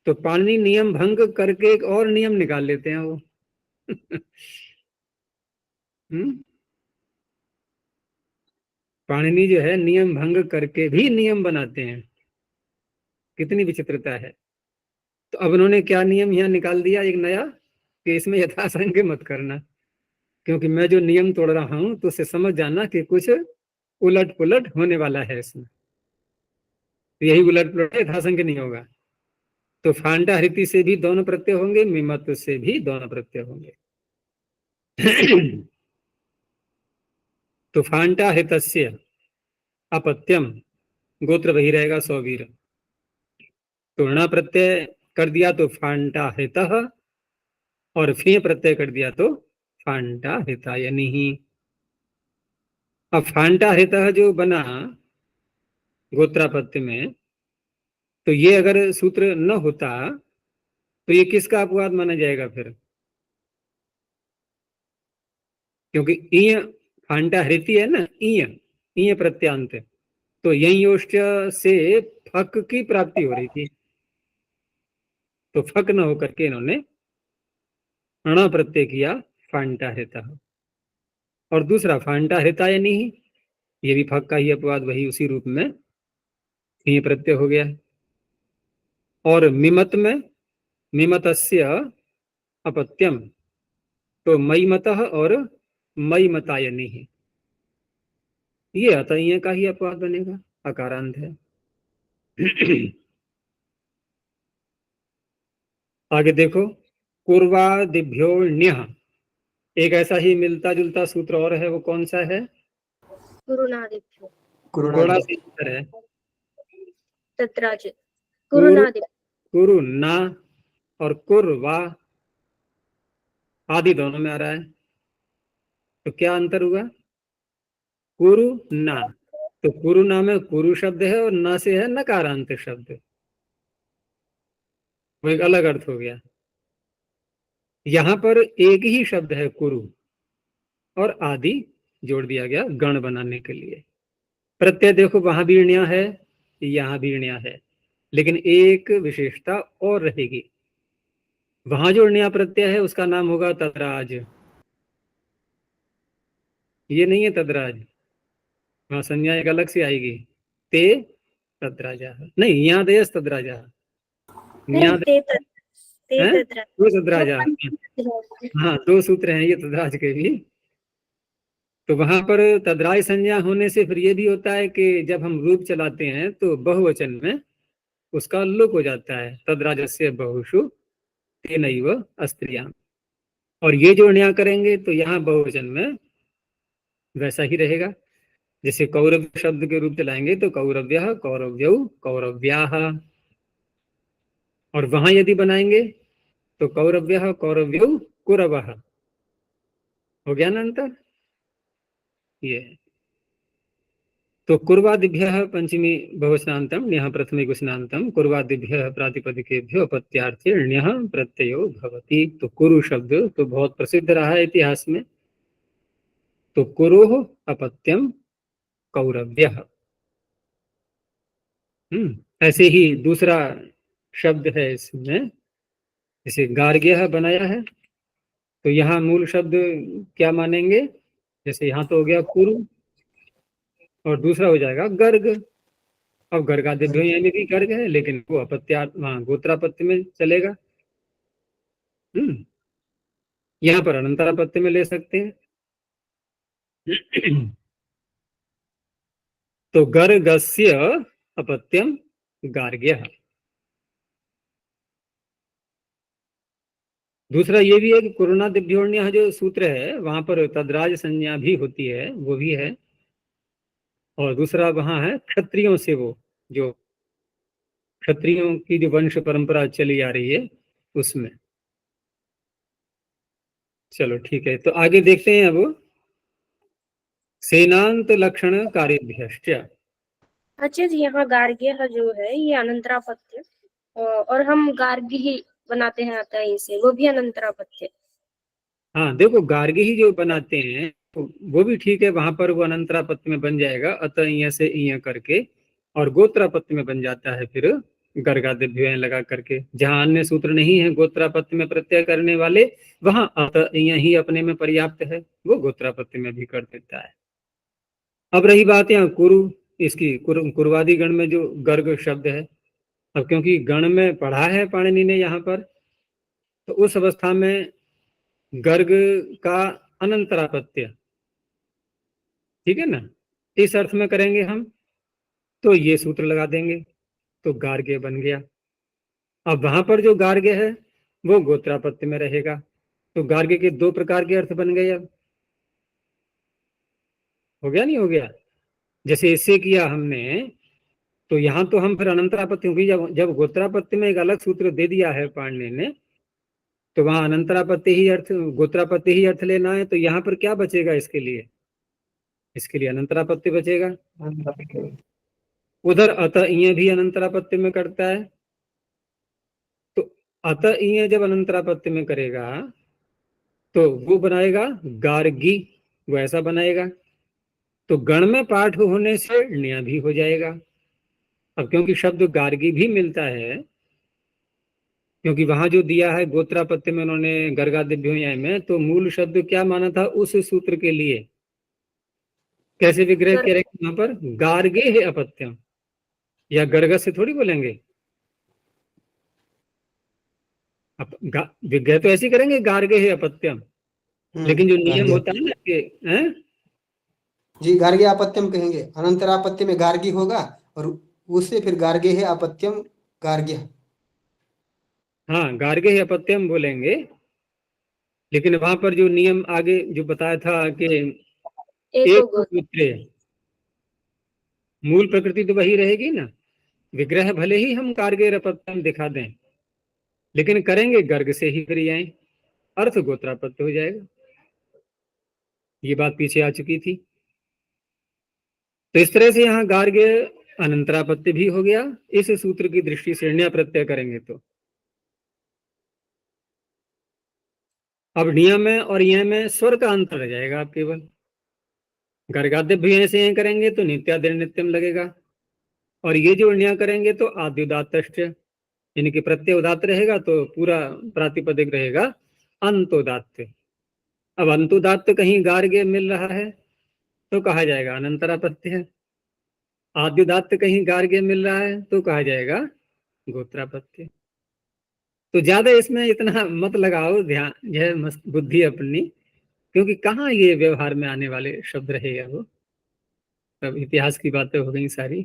तो पाणिनि नियम भंग करके एक और नियम निकाल लेते हैं वो। पाणिनि जो है नियम भंग करके भी नियम बनाते हैं, कितनी विचित्रता है। तो अब उन्होंने क्या नियम यहाँ निकाल दिया एक नया, कि इसमें यथासंख्य मत करना, क्योंकि मैं जो नियम तोड़ रहा हूं तो उससे समझ जाना कि कुछ उलट पुलट होने वाला है इसमें। तो यही उलट पुलट यथासंख्य नहीं होगा। तो फांटा हृति से भी दोनों प्रत्यय होंगे, मिमत से भी दोनों प्रत्यय होंगे। तो फांटा हृतस्य अपत्यम, गोत्र वही रहेगा सौवीर। तो ऋणा प्रत्यय कर दिया तो फांटा हृतः, और फी प्रत्यय कर दिया तो फांटा हृतायनी ही। अब फांटा हृतः जो बना गोत्रापत्य में, तो ये अगर सूत्र न होता तो ये किसका अपवाद माना जाएगा फिर? क्योंकि ईय फांटा हृति है ना, ईय ईय प्रत्यांत, तो यही योश्च से फक की प्राप्ति हो रही थी, तो फक न होकर के इन्होंने अणा प्रत्यय किया फांटा हृता। और दूसरा फांटा हृतायनी ही, ये भी फक का ही अपवाद, वही उसी रूप में ही प्रत्यय हो गया। और मिमत में मिमतस्य अपत्यम, तो मईमतः और मईमतायनी ही, ये अतः का ही अपवाद बनेगा, अकारांत है। आगे देखो, कुर्वादिभ्यो ण्यः, एक ऐसा ही मिलता जुलता सूत्र और है, वो कौन सा है? कुरुनादिभ्यो थोड़ा सा अंतर है। तत्राज कुरु कुरुनादिभ्यो। कुरु ना और कुर्वा आदि दोनों में आ रहा है, तो क्या अंतर हुआ? कुरु ना, तो कुरु ना में कुरु शब्द है और ना से है नकारांत शब्द, वो एक अलग अर्थ हो गया। यहां पर एक ही शब्द है कुरु, और आदि जोड़ दिया गया गण बनाने के लिए। प्रत्यय देखो, वहां भी ण्या है, यहां भी ण्या है, लेकिन एक विशेषता और रहेगी, वहां जो ण्या प्रत्यय है उसका नाम होगा तद्राज। ये नहीं है तद्राज, वहां संज्ञा एक अलग से आएगी, ते तद्राजा, नहीं यहाँ दयस तद्राजा, नहीं, न्याद ते है, तत्रा दो तद्राजा। हाँ, दो सूत्र हैं ये तद्राज के भी। तो वहां पर तद्राज संज्ञा होने से फिर ये भी होता है कि जब हम रूप चलाते हैं तो बहुवचन में उसका लोप हो जाता है, तद्राजस्य बहुषु तेनैव अस्त्रियां। और ये जो न्याय करेंगे तो यहाँ बहुवचन में वैसा ही रहेगा, जैसे कौरव शब्द के रूप चलाएंगे तो कौरव्यः कौरव्यौ कौरव्याः, और वहां यदि बनाएंगे तो कौरव्यः कौरव्यौ कुरवः, हो गया ना अंतर? ये तो कुर्वादिभ्यः पंचमी बहुवचनान्तम ण्यः प्रथमे गुसनान्तम, कुर्वादिभ्यः प्रातिपदिकेभ्यो अपत्यार्थे ण्यः प्रत्ययो भवति। तो कुरु शब्द तो बहुत प्रसिद्ध रहा है इतिहास में, तो कुरुः अपत्यम कौरव्यः। ऐसे ही दूसरा शब्द है इसमें, जैसे गार्ग्यः बनाया है, तो यहाँ मूल शब्द क्या मानेंगे? जैसे यहाँ तो हो गया कुरु, और दूसरा हो जाएगा गर्ग। अब गर्गादिभ्यो यानी भी गर्ग है, लेकिन वो गोत्रापत्य में चलेगा। यहाँ पर अनंतरापत्य में ले सकते हैं। तो गर्गस्य अपत्यम गार्ग्यः। दूसरा ये भी है कि कुरुणादिभ्योण्य जो सूत्र है वहां पर तद्राज संज्ञा भी होती है, वो भी है। और दूसरा वहां है क्षत्रियों से, वो जो क्षत्रियों की जो वंश परंपरा चली आ रही है उसमें। चलो ठीक है, तो आगे देखते हैं अब सेनांत लक्षण कार्यभ्यश्च। अच्छा जी, यहाँ गार्ग्य जो है ये अनंतरापत्य, और हम गार्गी ही बनाते हैं अतः इसे, वो भी अनंतरापत्य। हाँ देखो, गार्गी ही जो बनाते हैं तो वो भी ठीक है, वहां पर वो अनंतरापत्य में बन जाएगा अतः इय से इय करके, और गोत्रापत्य में बन जाता है फिर गर्गादिभ्यो लगा करके। जहां अन्य सूत्र नहीं है गोत्रापत्य में प्रत्यय करने वाले, वहां अतः इय ही अपने में पर्याप्त है, वो गोत्रापत्य में भी कर देता है। अब रही बात यहाँ कुरु, इसकी कुर्वादी गण में जो गर्ग शब्द है, अब क्योंकि गण में पढ़ा है पाणिनि ने यहाँ पर, तो उस अवस्था में गर्ग का अनंतरापत्य, ठीक है ना, इस अर्थ में करेंगे हम, तो ये सूत्र लगा देंगे तो गार्ग्य बन गया। अब वहां पर जो गार्ग्य है वो गोत्रापत्य में रहेगा। तो गार्ग्य के 2 प्रकार के अर्थ बन गए। अब हो गया, नहीं हो गया? जैसे इससे किया हमने, तो यहाँ तो हम फिर अनंतरापत्ति होगी। जब जब गोत्रापत्ति में एक अलग सूत्र दे दिया है पाणिनि ने, तो वहां अनंतरापत्ति ही अर्थ, गोत्रापत्ति ही अर्थ लेना है। तो यहाँ पर क्या बचेगा इसके लिए? इसके लिए अनंतरापत्ति बचेगा। उधर अतः इये भी अनंतरापत्ति में करता है। तो अतः इये जब अनंतरापत्ति में करेगा तो वो बनाएगा गार्गी, वो ऐसा बनाएगा। तो गण में पाठ होने से ण्य भी हो जाएगा। अब क्योंकि शब्द गार्गी भी मिलता है, क्योंकि वहां जो दिया है गोत्रापत्य में उन्होंने गर्गादिभ्यो में, तो मूल शब्द क्या माना था उस सूत्र के लिए? कैसे विग्रह करेंगे वहां पर? गार्गे है अपत्यम, या गर्ग से थोड़ी बोलेंगे। विग्रह तो ऐसे करेंगे गार्गे है अपत्यम, लेकिन जो नियम होता है ना कि जी गार्गे अपत्यम कहेंगे, अनंतरापत्ति में गार्गी होगा और उससे फिर गार्गे है अपत्यम गार्ग्य। हाँ, गार्गे है अपत्यम बोलेंगे, लेकिन वहां पर जो नियम आगे जो बताया था कि एक गोत्रे, मूल प्रकृति तो वही रहेगी ना। विग्रह भले ही हम गार्गे अपत्यम दिखा दें, लेकिन करेंगे गर्ग से ही क्रियाएं, अर्थ गोत्रापत्य हो जाएगा। ये बात पीछे आ चुकी थी। तो इस तरह से यहाँ गार्ग्य अनंतरापत्य भी हो गया इस सूत्र की दृष्टि से ण्य प्रत्यय करेंगे तो। अब नियम में और यह में स्वर का अंतर रह जाएगा। आप केवल गर्गाद्य भी ऐसे करेंगे तो नित्यादि नित्यम लगेगा, और ये जो ण्य करेंगे तो आद्युदात्त, यानी कि प्रत्यय उदात्त रहेगा तो पूरा प्रातिपदिक रहेगा अंतोदात्त। अब अंतोदात्त कहीं गार्ग्य मिल रहा है तो कहा जाएगा अनंतरापत्य है, आद्युदात्त कहीं गार्ग्य मिल रहा है तो कहा जाएगा गोत्रापत्य। तो ज्यादा इसमें इतना मत लगाओ ध्यान, यह बुद्धि अपनी, क्योंकि कहाँ ये व्यवहार में आने वाले शब्द रहेगा वो। अब इतिहास की बातें हो गई सारी।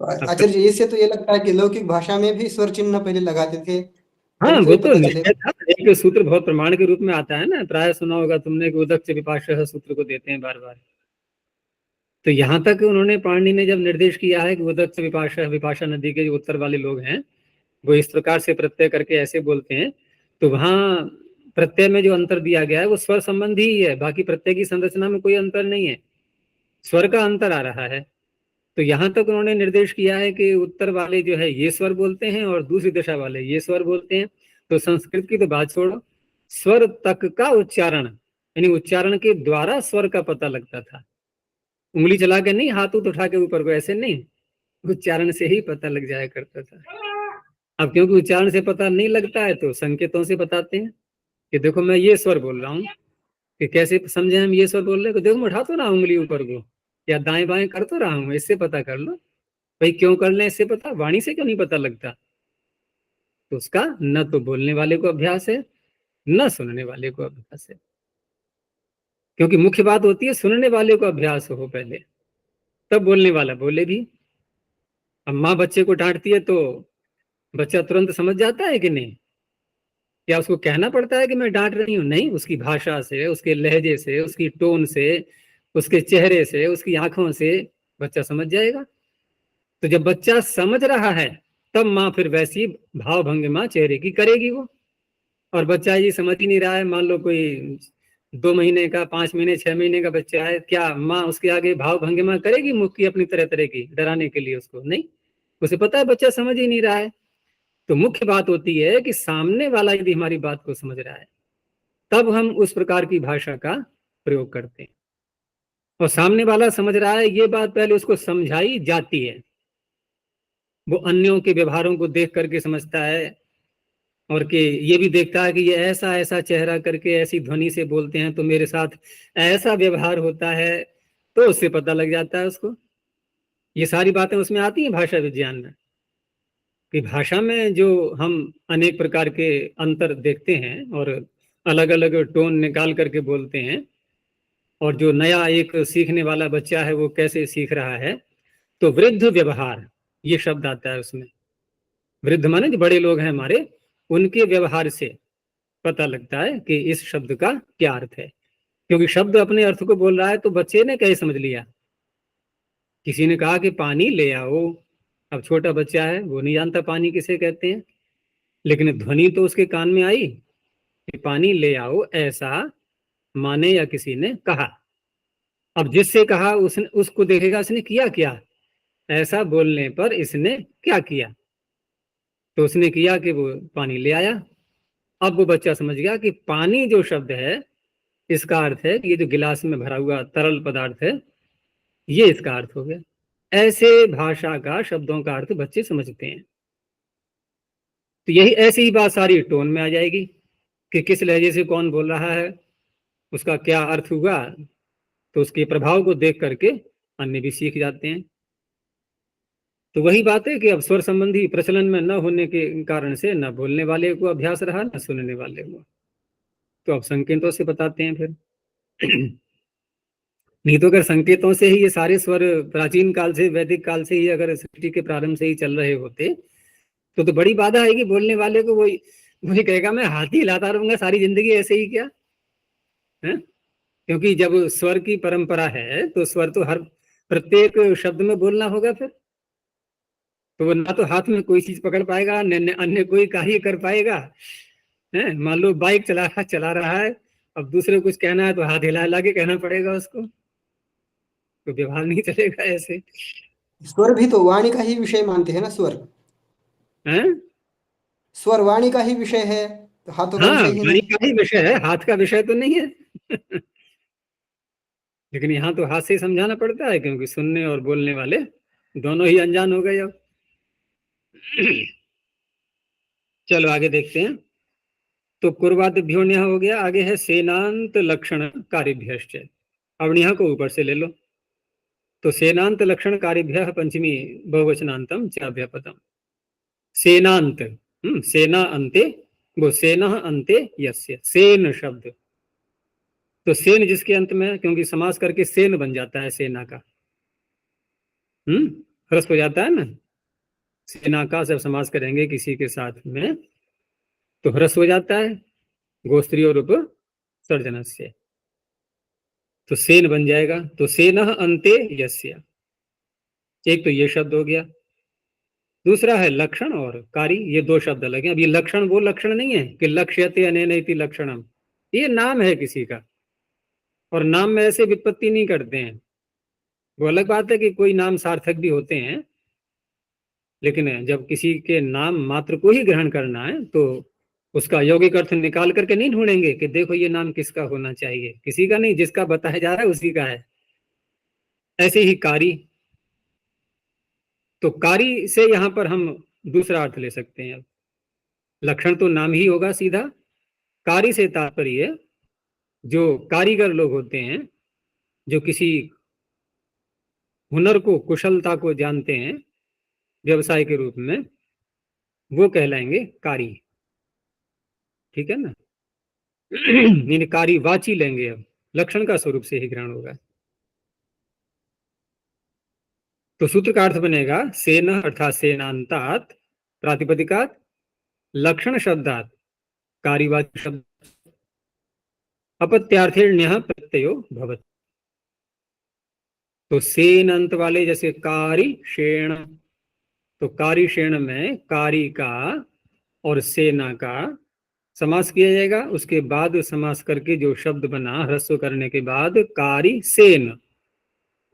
आचार्य जी, इससे तो ये लगता है कि लौकिक भाषा में भी स्वर चिन्ह पहले लगाते थे। हाँ, वो तो निश्चय था। एक सूत्र बहुत प्रमाण के रूप में आता है ना, प्राय सुना होगा तुमने कि उदक्ष विपाशः सूत्र को देते हैं बार बार। तो यहाँ तक उन्होंने, पाणिनि ने जब निर्देश किया है कि उदक्ष विपाशः, विपाशा नदी के जो उत्तर वाले लोग हैं वो इस प्रकार से प्रत्यय करके ऐसे बोलते हैं, तो वहां प्रत्यय में जो अंतर दिया गया है वो स्वर संबंधी ही है, बाकी प्रत्यय की संरचना में कोई अंतर नहीं है, स्वर का अंतर आ रहा है। तो यहाँ तक उन्होंने निर्देश किया है कि उत्तर वाले जो है ये स्वर बोलते हैं और दूसरी दिशा वाले ये स्वर बोलते हैं। तो संस्कृत की तो बात छोड़ो, स्वर तक का उच्चारण, यानी उच्चारण के द्वारा स्वर का पता लगता था। उंगली चला के नहीं, हाथ उठा के ऊपर को, ऐसे नहीं, उच्चारण से ही पता लग जाया करता था। अब क्योंकि उच्चारण से पता नहीं लगता है तो संकेतों से बताते हैं कि देखो मैं ये स्वर बोल रहा हूँ। कि कैसे समझे हम ये स्वर बोल रहे हैं? देखो मैं उठा तो रहा उंगली ऊपर को, या दाएं बाएं कर तो रहा हूँ, इससे पता कर लो। भाई क्यों कर ले, इससे पता, वाणी से क्यों नहीं पता लगता? तो उसका न तो बोलने वाले को अभ्यास है, न सुनने वाले को अभ्यास है। क्योंकि मुख्य बात होती है सुनने वाले को अभ्यास हो पहले, तब बोलने वाला बोले भी। अब माँ बच्चे को डांटती है तो बच्चा तुरंत समझ जाता है कि नहीं? क्या उसको कहना पड़ता है कि मैं डांट रही हूँ? नहीं, उसकी भाषा से, उसके लहजे से, उसकी टोन से, उसके चेहरे से, उसकी आंखों से बच्चा समझ जाएगा। तो जब बच्चा समझ रहा है तब माँ फिर वैसी भाव भंगिमा चेहरे की करेगी वो। और बच्चा ये समझ ही नहीं रहा है, मान लो कोई 2 महीने का, 5 महीने, 6 महीने का बच्चा है, क्या माँ उसके आगे भाव भंगिमा करेगी मुख की अपनी तरह तरह की डराने के लिए उसको? नहीं, उसे पता है बच्चा समझ ही नहीं रहा है। तो मुख्य बात होती है कि सामने वाला यदि हमारी बात को समझ रहा है तब हम उस प्रकार की भाषा का प्रयोग करते हैं। और सामने वाला समझ रहा है ये बात पहले उसको समझाई जाती है, वो अन्यों के व्यवहारों को देख करके समझता है, और कि ये भी देखता है कि ये ऐसा ऐसा चेहरा करके ऐसी ध्वनि से बोलते हैं तो मेरे साथ ऐसा व्यवहार होता है, तो उससे पता लग जाता है उसको। ये सारी बातें उसमें आती हैं भाषा विज्ञान में, कि भाषा में जो हम अनेक प्रकार के अंतर देखते हैं और अलग अलग टोन निकाल करके बोलते हैं, और जो नया एक सीखने वाला बच्चा है वो कैसे सीख रहा है, तो वृद्ध व्यवहार ये शब्द आता है उसमें। वृद्ध माने जो बड़े लोग हैं हमारे, उनके व्यवहार से पता लगता है कि इस शब्द का क्या अर्थ है। क्योंकि शब्द अपने अर्थ को बोल रहा है तो बच्चे ने कैसे समझ लिया। किसी ने कहा कि पानी ले आओ, अब छोटा बच्चा है वो नहीं जानता पानी किसे कहते हैं, लेकिन ध्वनि तो उसके कान में आई कि पानी ले आओ, ऐसा माने या किसी ने कहा। अब जिससे कहा उसने, उसको देखेगा इसने किया क्या, ऐसा बोलने पर इसने क्या किया, तो उसने किया कि वो पानी ले आया। अब वो बच्चा समझ गया कि पानी जो शब्द है इसका अर्थ है कि ये जो गिलास में भरा हुआ तरल पदार्थ है, ये इसका अर्थ हो गया। ऐसे भाषा का, शब्दों का अर्थ बच्चे समझते हैं। तो यही ऐसी ही बात सारी टोन में आ जाएगी कि किस लहजे से कौन बोल रहा है, उसका क्या अर्थ हुआ, तो उसके प्रभाव को देख करके अन्य भी सीख जाते हैं। तो वही बात है कि अब स्वर संबंधी प्रचलन में न होने के कारण से न बोलने वाले को अभ्यास रहा, न सुनने वाले को। तो अब संकेतों से बताते हैं फिर। नहीं तो अगर संकेतों से ही ये सारे स्वर प्राचीन काल से, वैदिक काल से ही, अगर सृष्टि के प्रारंभ से ही चल रहे होते तो बड़ी बाधा आएगी बोलने वाले को। वही कहेगा मैं हाथ ही हिलाता रहूंगा सारी जिंदगी, ऐसे ही क्या है। क्योंकि जब स्वर की परंपरा है तो स्वर तो हर प्रत्येक शब्द में बोलना होगा फिर। तो वो ना तो हाथ में कोई चीज पकड़ पाएगा, न अन्य कोई कार्य कर पाएगा। है, मान लो बाइक चला रहा है, अब दूसरे कुछ कहना है तो हाथ हिला हिला के कहना पड़ेगा उसको, तो व्यवहार नहीं चलेगा ऐसे। स्वर भी तो वाणी का ही विषय मानते हैं ना, स्वर हैं? स्वर वाणी का ही विषय है, तो हाथों का हाँ, विषय ही वाणी नहीं। का ही विषय है, हाथ का विषय तो नहीं है। लेकिन यहाँ तो हाथ से ही समझाना पड़ता है, क्योंकि सुनने और बोलने वाले दोनों ही अनजान हो गए अब। चलो आगे देखते हैं। तो कुर्वादिभ्यो न्यः हो गया, आगे है सेनांत लक्षण कार्यभ्यश्च। अब न्यः को ऊपर से ले लो। तो सेनांत लक्षण कार्यभ्यः पंचमी बहुवचनांतम चाभ्यपदम। सेनांत, सेना अंते, वो सेना अंते यस्य, सेन शब्द। तो सेन जिसके अंत में, क्योंकि समास करके सेन बन जाता है सेना का, ह्रस्व हो जाता है ना। सेना का जब समास करेंगे किसी के साथ में तो ह्रस्व हो जाता है, गोस्त्री और उप सर्जनस्य, तो सेन बन जाएगा। तो सेना अंते यस्य, एक तो ये शब्द हो गया। दूसरा है लक्षण और कारी, ये दो शब्द अलग हैं। अब ये लक्षण वो लक्षण नहीं है कि लक्ष्यते अनेनैति लक्षणम, ये नाम है किसी का, और नाम में ऐसे व्युत्पत्ति नहीं करते हैं। वो अलग बात है कि कोई नाम सार्थक भी होते हैं, लेकिन जब किसी के नाम मात्र को ही ग्रहण करना है तो उसका यौगिक अर्थ निकाल करके नहीं ढूंढेंगे कि देखो ये नाम किसका होना चाहिए, किसी का नहीं, जिसका बताया जा रहा है उसी का है। ऐसे ही कारी, तो कारी से यहां पर हम दूसरा अर्थ ले सकते हैं। अब लक्षण तो नाम ही होगा सीधा, कारी से तात्पर्य जो कारीगर लोग होते हैं, जो किसी हुनर को, कुशलता को जानते हैं व्यवसाय के रूप में, वो कहलाएंगे कारी। ठीक है ना। यानी कारी वाची लेंगे, अब लक्षण का स्वरूप से ही ग्रहण होगा। तो सूत्र का अर्थ बनेगा सेन अर्थात सेनांतात, प्रातिपदिकात, लक्षण शब्दात, कारीवाची शब्द, अपत्यार्थेण्यः प्रत्ययो भवति। तो सेन अंत वाले जैसे कारी शेण, तो कारी शेण में कारी का और सेना का समास किया जाएगा। उसके बाद समास करके जो शब्द बना ह्रस्व करने के बाद कारी सेन।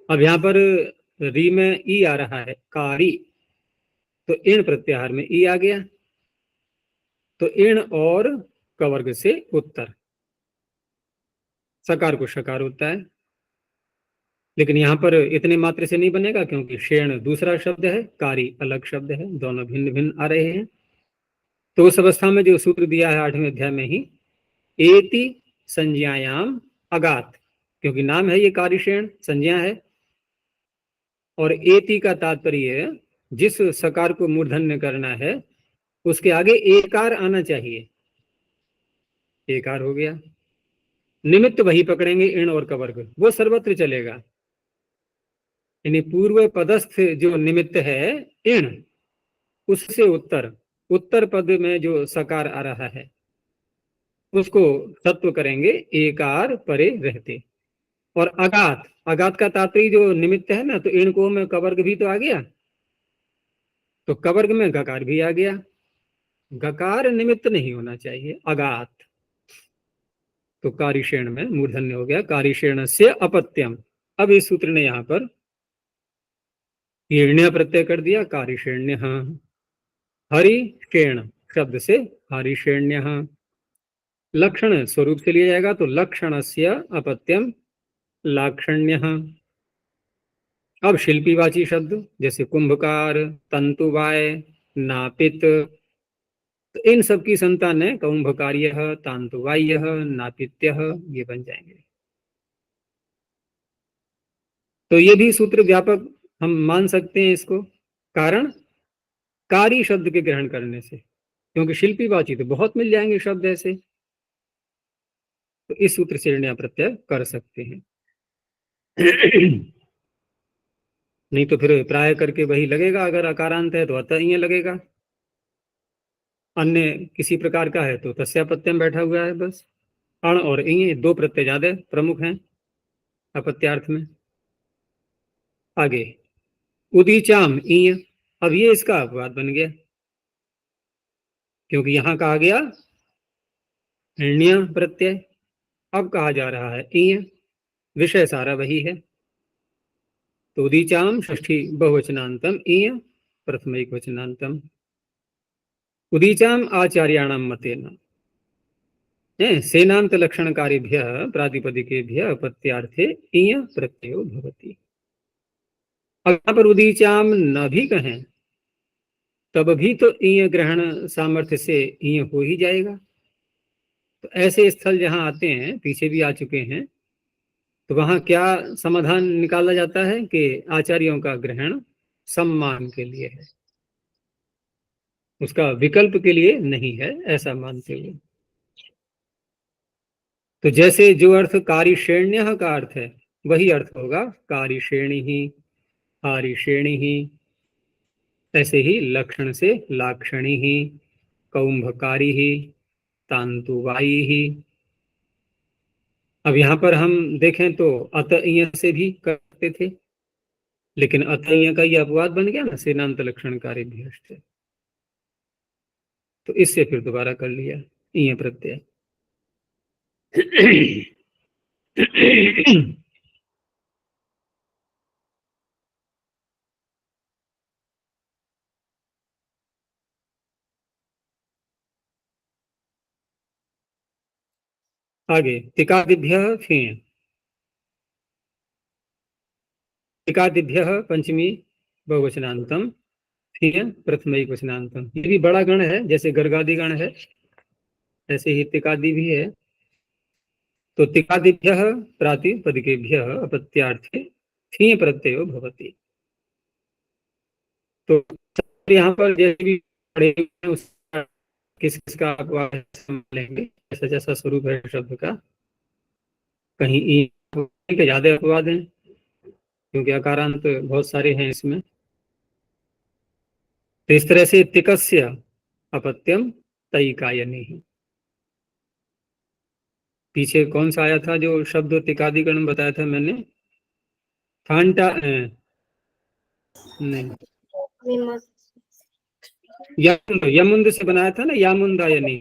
अब यहाँ पर री में ई आ रहा है, कारी, तो इण प्रत्याहार में ई आ गया, तो इण और कवर्ग से उत्तर, सकार को शकार होता है। लेकिन यहाँ पर इतने मात्र से नहीं बनेगा, क्योंकि शेण दूसरा शब्द है, कारी अलग शब्द है, दोनों भिन्न भिन्न आ रहे हैं। तो उस अवस्था में जो सूत्र दिया है 8वें अध्याय में ही, एति संज्ञायाम अगात, क्योंकि नाम है ये कारिशेण, संज्ञा है, और एति का तात्पर्य जिस सकार को मूर्धन्य करना है उसके आगे एकार आना चाहिए, एकार हो गया। निमित्त वही पकड़ेंगे इण और कवर्ग, वो सर्वत्र चलेगा। यानी पूर्व पदस्थ जो निमित्त है इण, उससे उत्तर, उत्तर पद में जो सकार आ रहा है उसको सत्व करेंगे एकार परे रहते। और अगात, अगात का तात्पर्य जो निमित्त है ना, तो इनको में कवर्ग भी तो आ गया, तो कवर्ग में गकार भी आ गया, गकार निमित्त नहीं होना चाहिए, अगात। तो कारिशेण में मूर्धन्य हो गया, कारिशेण से अपत्यम। अब इस सूत्र ने यहां पर ईर्ण्य प्रत्यय कर दिया, कारिशेण्य। हरिशेण शब्द से हरिशेण्य। लक्षण स्वरूप से लिया जाएगा तो लक्षणस्य अपत्यम लाक्षण्य। अब शिल्पीवाची शब्द जैसे कुंभकार, तंतुवाय, नापित, तो इन सब की संतान है कुंभकार्य, तांतुवाय, नापित्य, ये बन जाएंगे। तो ये भी सूत्र व्यापक हम मान सकते हैं इसको, कारण कारी शब्द के ग्रहण करने से, क्योंकि शिल्पीवाची तो बहुत मिल जाएंगे शब्द ऐसे, तो इस सूत्र से ऋण प्रत्यय कर सकते हैं। नहीं तो फिर प्राय करके वही लगेगा, अगर अकारांत है तो अतः ये लगेगा, अन्य किसी प्रकार का है तो तस्यापत्यम बैठा हुआ है बस। अण और ये दो प्रत्यय ज्यादा प्रमुख हैं अपत्यार्थ में। आगे उदीचाम ईय, अब ये इसका अपवाद बन गया, क्योंकि यहां कहा गया ण्य प्रत्यय, अब कहा जा रहा है ईय, विषय सारा वही है। तो उदीचाम षष्ठी बहुवचनांतम ईय प्रथम एक वचनांतम। उदीचाम आचार्याणाम मतेन सेनांत लक्षणकारिभ्य प्रातिपदिकेभ्य अपत्यार्थे ईय प्रत्ययो भवति। अब यहाँ पर उदीचाम न भी कहें तब भी तो ईय ग्रहण सामर्थ्य से ईय हो ही जाएगा। तो ऐसे स्थल जहां आते हैं, पीछे भी आ चुके हैं, तो वहां क्या समाधान निकाला जाता है कि आचार्यों का ग्रहण सम्मान के लिए है, उसका विकल्प के लिए नहीं है, ऐसा मानते हुए। तो जैसे जो अर्थ कारिशेण्य का अर्थ है वही अर्थ होगा कारिशेणी ही, हारिशेणी ही, ऐसे ही लक्षण से लाक्षणी ही, कौंभकारी ही, तांतुवाई ही। अब यहां पर हम देखें तो अतः से भी करते थे, लेकिन अतः का ये अपवाद बन गया ना सेनांत लक्षणकारी भी, तो इससे फिर दोबारा कर लिया ईय प्रत्यय। आगे तिकादिभ्य फिर, तिकादिभ्य पंचमी बहुवचनांतम फिर प्रथम एक वचनांतम। ये भी बड़ा गण है, जैसे गर्गादि गण है ऐसे ही तिकादि भी है। तो तिकादिभ्य प्रातिपदिकेभ्य अपत्यार्थे थी प्रत्ययो भवति। तो यहाँ पर जैसे भी पढ़े उसका किस किसका अपवाद लेंगे, जैसा जैसा स्वरूप है शब्द का, कहीं ई के ज्यादा अपवाद हैं क्योंकि अकारांत बहुत सारे हैं इसमें। तो इस तरह से तिकस्य अपत्यम तयिकायनी ही। पीछे कौन सा आया था जो शब्द तिकादिगण बताया था मैंने, फांटा नहीं, यमुंद से बनाया था ना, यामुंदायनी,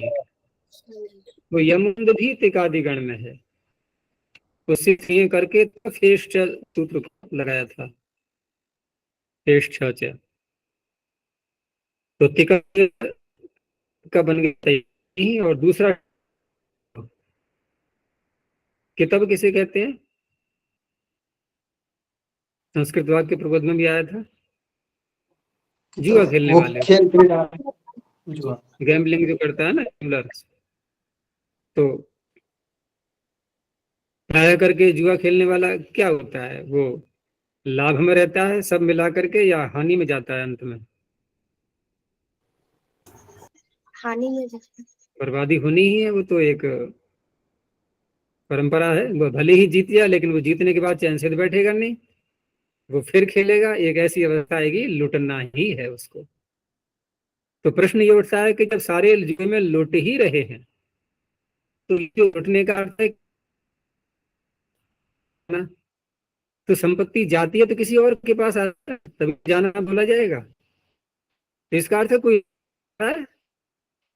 वो यमुंद भी तिकादिगण में है, उसी ये करके तो फेश सूत्र लगाया था, फेश छ। तो तिका का बन गया। और दूसरा किताब किसे कहते हैं, संस्कृत वाक्य प्रबोध में भी आया था, जुआ खेलने वाले, गैम्बलिंग जो करता है ना गैम्बलर्स, तो प्राय करके जुआ खेलने वाला क्या होता है, वो लाभ में रहता है सब मिला करके या हानि में जाता है, अंत में हानि में जाता है। बर्बादी होनी ही है, वो तो एक परंपरा है। वो भले ही जीत गया लेकिन वो जीतने के बाद चैन से तो बैठेगा नहीं, वो फिर खेलेगा, एक ऐसी अवस्था आएगी लुटना ही है उसको। तो प्रश्न ये उठता है कि जब सारे जुए में लुट ही रहे हैं तो जो लुटने का अर्थ है ना, तो संपत्ति जाती है तो किसी और के पास आता है, तभी जाना बोला जाएगा। तो इसका अर्थ है कोई है,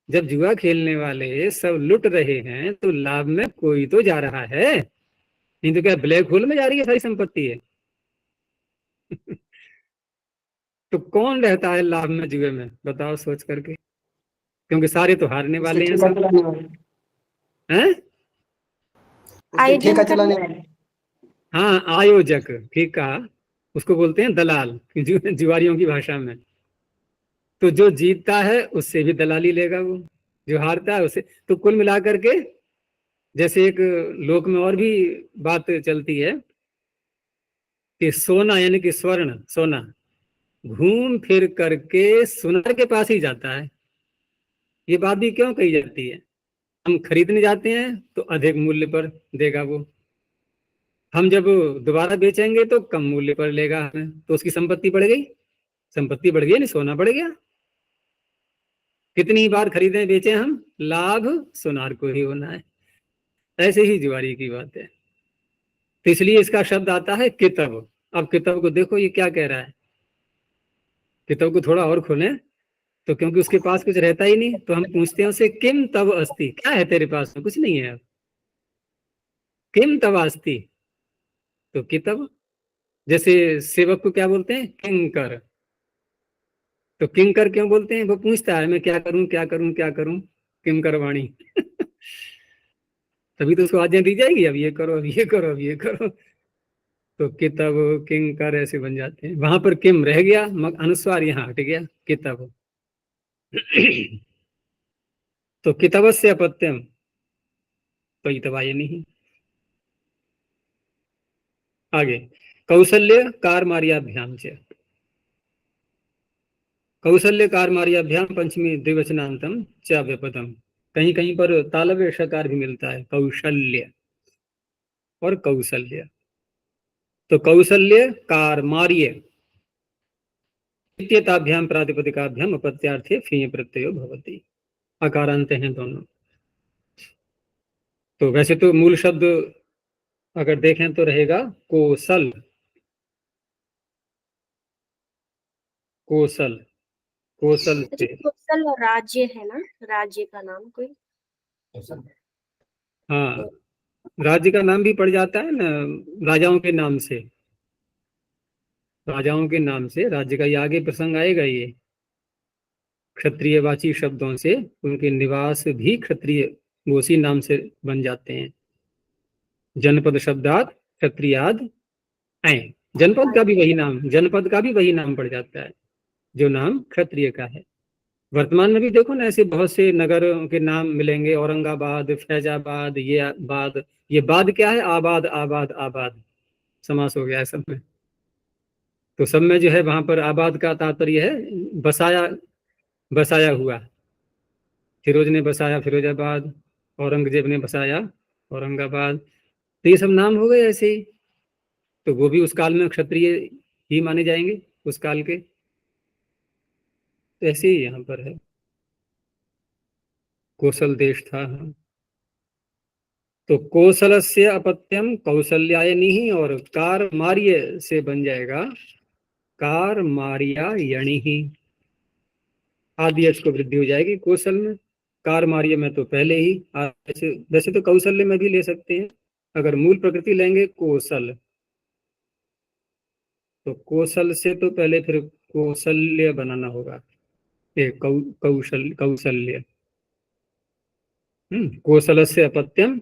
जब जुआ खेलने वाले सब लुट रहे हैं तो लाभ में कोई तो जा रहा है, नहीं तो क्या ब्लैक होल में जा रही है सारी संपत्ति है। तो कौन रहता है लाभ में जुए में, बताओ सोच करके, क्योंकि सारे तो हारने वाले हैं ठेका सब चलाने वाले, हैं। उसके आयोजन ठेका करने चलाने वाले। हाँ आयोजक, ठीक कहा, उसको बोलते हैं दलाल जुआरियों की भाषा में। तो जो जीतता है उससे भी दलाली लेगा वो, जो हारता है उससे। तो कुल मिलाकर के जैसे एक लोक में और भी बात चलती है कि सोना यानी कि स्वर्ण सोना घूम फिर करके सुनार के पास ही जाता है। ये बात भी क्यों कही जाती है, हम खरीदने जाते हैं तो अधिक मूल्य पर देगा वो, हम जब दोबारा बेचेंगे तो कम मूल्य पर लेगा हमें, तो उसकी संपत्ति बढ़ गई, संपत्ति बढ़ गई नहीं सोना बढ़ गया। कितनी बार खरीदें बेचें हम, लाभ सुनार को ही होना है। ऐसे ही जुआरी की बात है। तो इसलिए इसका शब्द आता है कितब। अब कितब को देखो ये क्या कह रहा है, कितब को थोड़ा और खोलें तो, क्योंकि उसके पास कुछ रहता ही नहीं, तो हम पूछते हैं उसे किम तब अस्ति, क्या है तेरे पास में, कुछ नहीं है, किम तब अस्ति, तो कितब। जैसे सेवक को क्या बोलते हैं, किंकर, तो किंकर क्यों बोलते हैं, वो पूछता है मैं क्या करूं क्या करूं क्या करूं, किंकर वाणी तभी तो उसको आज्ञा दी जाएगी, अब ये करो अब ये करो अब ये करो। तो कितब किंकर ऐसे बन जाते हैं, वहां पर किम रह गया, अनुस्वार यहाँ हट गया, कितब। तो कितबस्य अपत्यम पैतवाय नहीं। आगे कौशल्य कारमार्याभ्याम च, कौशल्य कारमार्याभ्याम पंचमी द्विवचनांतम च व्यपदम। कहीं कहीं पर तालव्य षकार भी मिलता है, कौशल्य और कौशल्य। तो कौशल्य कारमार्य इत्येताभ्याम प्रातिपदिकाभ्याम अपत्यार्थे फीय प्रत्ययो भवति, अकारांत हैं दोनों। तो वैसे तो मूल शब्द अगर देखें तो रहेगा कोसल, कोसल, कोसल अच्छा, से। कोसल राज्य है ना, राज्य का नाम कोई। हाँ राज्य का नाम भी पड़ जाता है ना, राजाओं के नाम से, राजाओं के नाम से राज्य का, ये आगे प्रसंग आएगा, ये क्षत्रियवाची शब्दों से उनके निवास भी क्षत्रिय उसी नाम से बन जाते हैं। जनपद शब्दात क्षत्रियाद ऐ, जनपद का भी वही नाम, जनपद का भी वही नाम पड़ जाता है जो नाम क्षत्रिय का है। वर्तमान में भी देखो ना ऐसे बहुत से नगरों के नाम मिलेंगे, औरंगाबाद, फैजाबाद, ये बाद, ये बाद क्या है, आबाद आबाद आबाद, समास हो गया है सब में। तो सब में जो है वहां पर आबाद का तात्पर्य है बसाया, बसाया हुआ। फिरोज ने बसाया फिरोजाबाद, औरंगजेब ने बसाया औरंगाबाद, तो ये सब नाम हो गए ऐसे ही। तो वो भी उस काल में क्षत्रिय ही माने जाएंगे उस काल के। तो ऐसे ही यहाँ पर है, कोसल देश था। हाँ। तो कौशल से अपत्यम कौशल्याय नहीं, और कार मार्य से बन जाएगा कार मारिया यणि ही, आदि यश को वृद्धि हो जाएगी कौशल में, कार मार्य में तो पहले ही। वैसे वैसे तो कौशल्य में भी ले सकते हैं, अगर मूल प्रकृति लेंगे कौशल, तो कौशल से तो पहले फिर कौशल्य बनाना होगा, ये कौशल्य। कौशल से अपत्यम,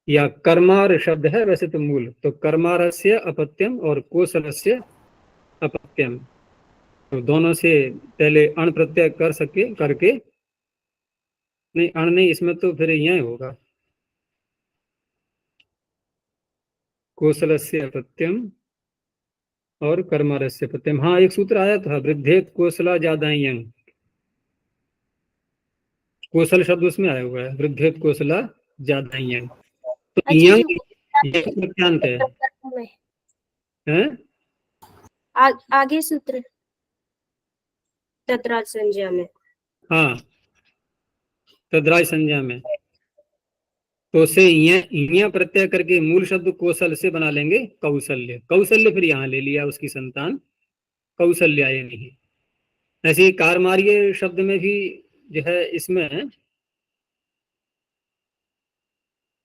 या कर्मार शब्द है वैसे तो मूल, तो कर्मारस्य अपत्यम और कौशलस्य अपत्यम, तो दोनों से पहले अण प्रत्यय कर सके करके, नहीं अण नहीं, इसमें तो फिर यह होगा कौशलस्य अपत्यम और कर्मारस्य अपत्यम। हाँ एक सूत्र आया था, वृद्धेत कौशला ज्यादा यंग, कौशल शब्द उसमें आया हुआ है, वृद्धेत कौशला ज्यादा यंग, तो अच्छा जी, यंग यंग प्रत्यांत है, हैं? आगे सूत्र तत्रात संज्ञा में हाँ, तद्राय संज्ञा में। तो से इया प्रत्यय करके मूल शब्द कौशल से बना लेंगे कौशल्य। कौशल्य फिर यहाँ ले लिया उसकी संतान कौशल्यायनी है। ऐसे ही कारमार्य शब्द में भी जो है इसमें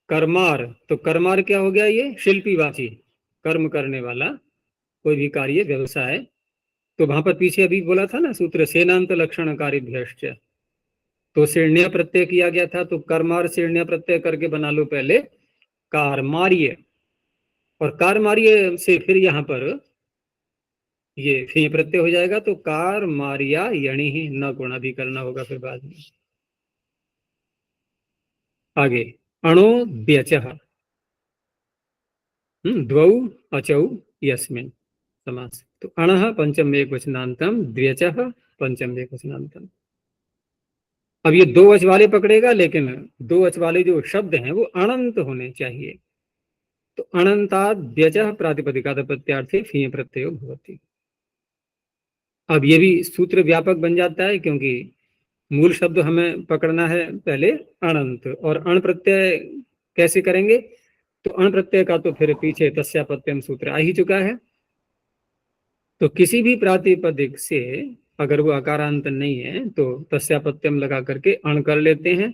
कर्मार, तो कर्मार क्या हो गया, ये शिल्पीवाची, कर्म करने वाला, कोई भी कार्य व्यवसाय। तो वहां पर पीछे अभी बोला था ना सूत्र सेनांत लक्षण कार्यभ्यश्च, तो शीर्ण्य प्रत्यय किया गया था, तो कर्मार शीर्ण्य प्रत्यय करके बना लो पहले कारमार्य, और कारमार्य से फिर यहाँ पर ये फी प्रत्यय हो जाएगा, तो कार मारिया यणी ही न गुणा भी करना होगा फिर बाद में। आगे अणो व्यचः, द्वौ अचौ यस्मिन् समास। तो अणः पंचम एकवचनांतम, द्व्यचः पंचम एकवचनांतम। अब ये दो अच वाले पकड़ेगा, लेकिन दो अच वाले जो शब्द हैं वो अनंत होने चाहिए। तो अनंताद व्यचः प्रातिपदिकात् प्रत्यार्थे फी प्रत्ययो भवति। अब ये भी सूत्र व्यापक बन जाता है, क्योंकि मूल शब्द हमें पकड़ना है पहले अनंत, और अण प्रत्यय कैसे करेंगे, तो अण प्रत्यय का तो फिर पीछे तस्यापत्यम सूत्र आ ही चुका है। तो किसी भी प्रातिपदिक से अगर वो अकारांत नहीं है तो तस्यापत्यम लगा करके अण कर लेते हैं।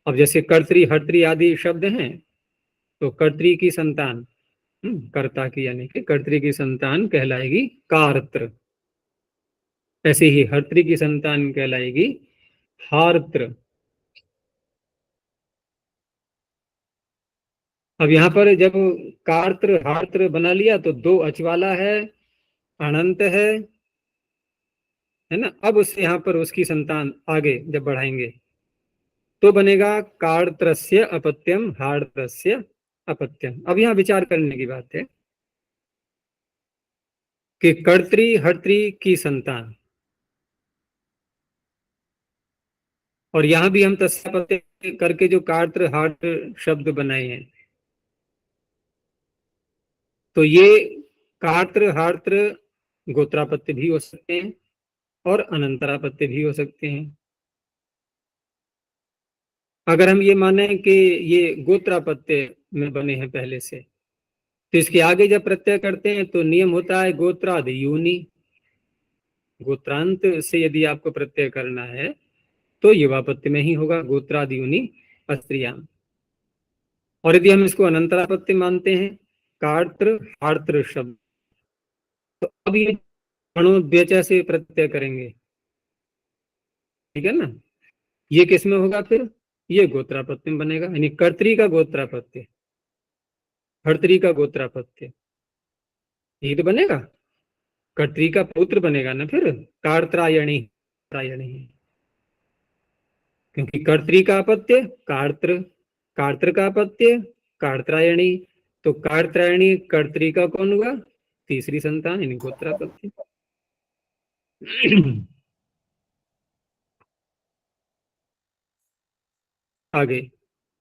अब जैसे कर्तरी हर्तरी आदि शब्द हैं, तो कर्तरी की संतान, कर्ता की यानी कि कर्तरी की संतान कहलाएगी कार्त्र। ऐसे ही हर्तरी की संतान कहलाएगी हार्त्र। अब यहाँ पर जब कार्त्र हार्त्र बना लिया तो दो अचवाला है, अनंत है ना। अब उससे यहाँ पर उसकी संतान आगे जब बढ़ाएंगे तो बनेगा कार्त्रस्य अपत्यम हार्त्रस्य अपत्यम। अब यहाँ विचार करने की बात है कि कर्तरी हर्तरी की संतान, और यहां भी हम तस्यापत्य करके जो कार्त्र हार्त्र शब्द बनाए हैं, तो ये कार्त्र हार्त्र गोत्रापत्य भी हो सकते हैं और अनंतरापत्य भी हो सकते हैं। अगर हम ये माने कि ये गोत्रापत्य में बने हैं पहले से, तो इसके आगे जब प्रत्यय करते हैं तो नियम होता है गोत्राद यूनि। गोत्रांत से यदि आपको प्रत्यय करना है तो युवापत्य में ही होगा, गोत्राद यूनि अस्त्रियाम। और यदि हम इसको अनंतरापत्य मानते हैं कार्त्र हार्त्र शब्द, तो अब ये अणुद्यचा से प्रत्यय करेंगे, ठीक है ना। ये किस में होगा फिर, ये गोत्रापत्य में बनेगा, यानी कर्तरी का गोत्रापत्य, हर्तरी का गोत्रापत्य, ये तो बनेगा। कर्तरी का पुत्र बनेगा ना फिर कार्त्रायणी, क्योंकि कर्तरी का अपत्य कार्त्र, कार्त्र का अपत्य कार्त्रायणी, तो कार्त्रायणी कर्तरी का कौन हुआ, तीसरी संतान यानी गोत्रापत्य। आगे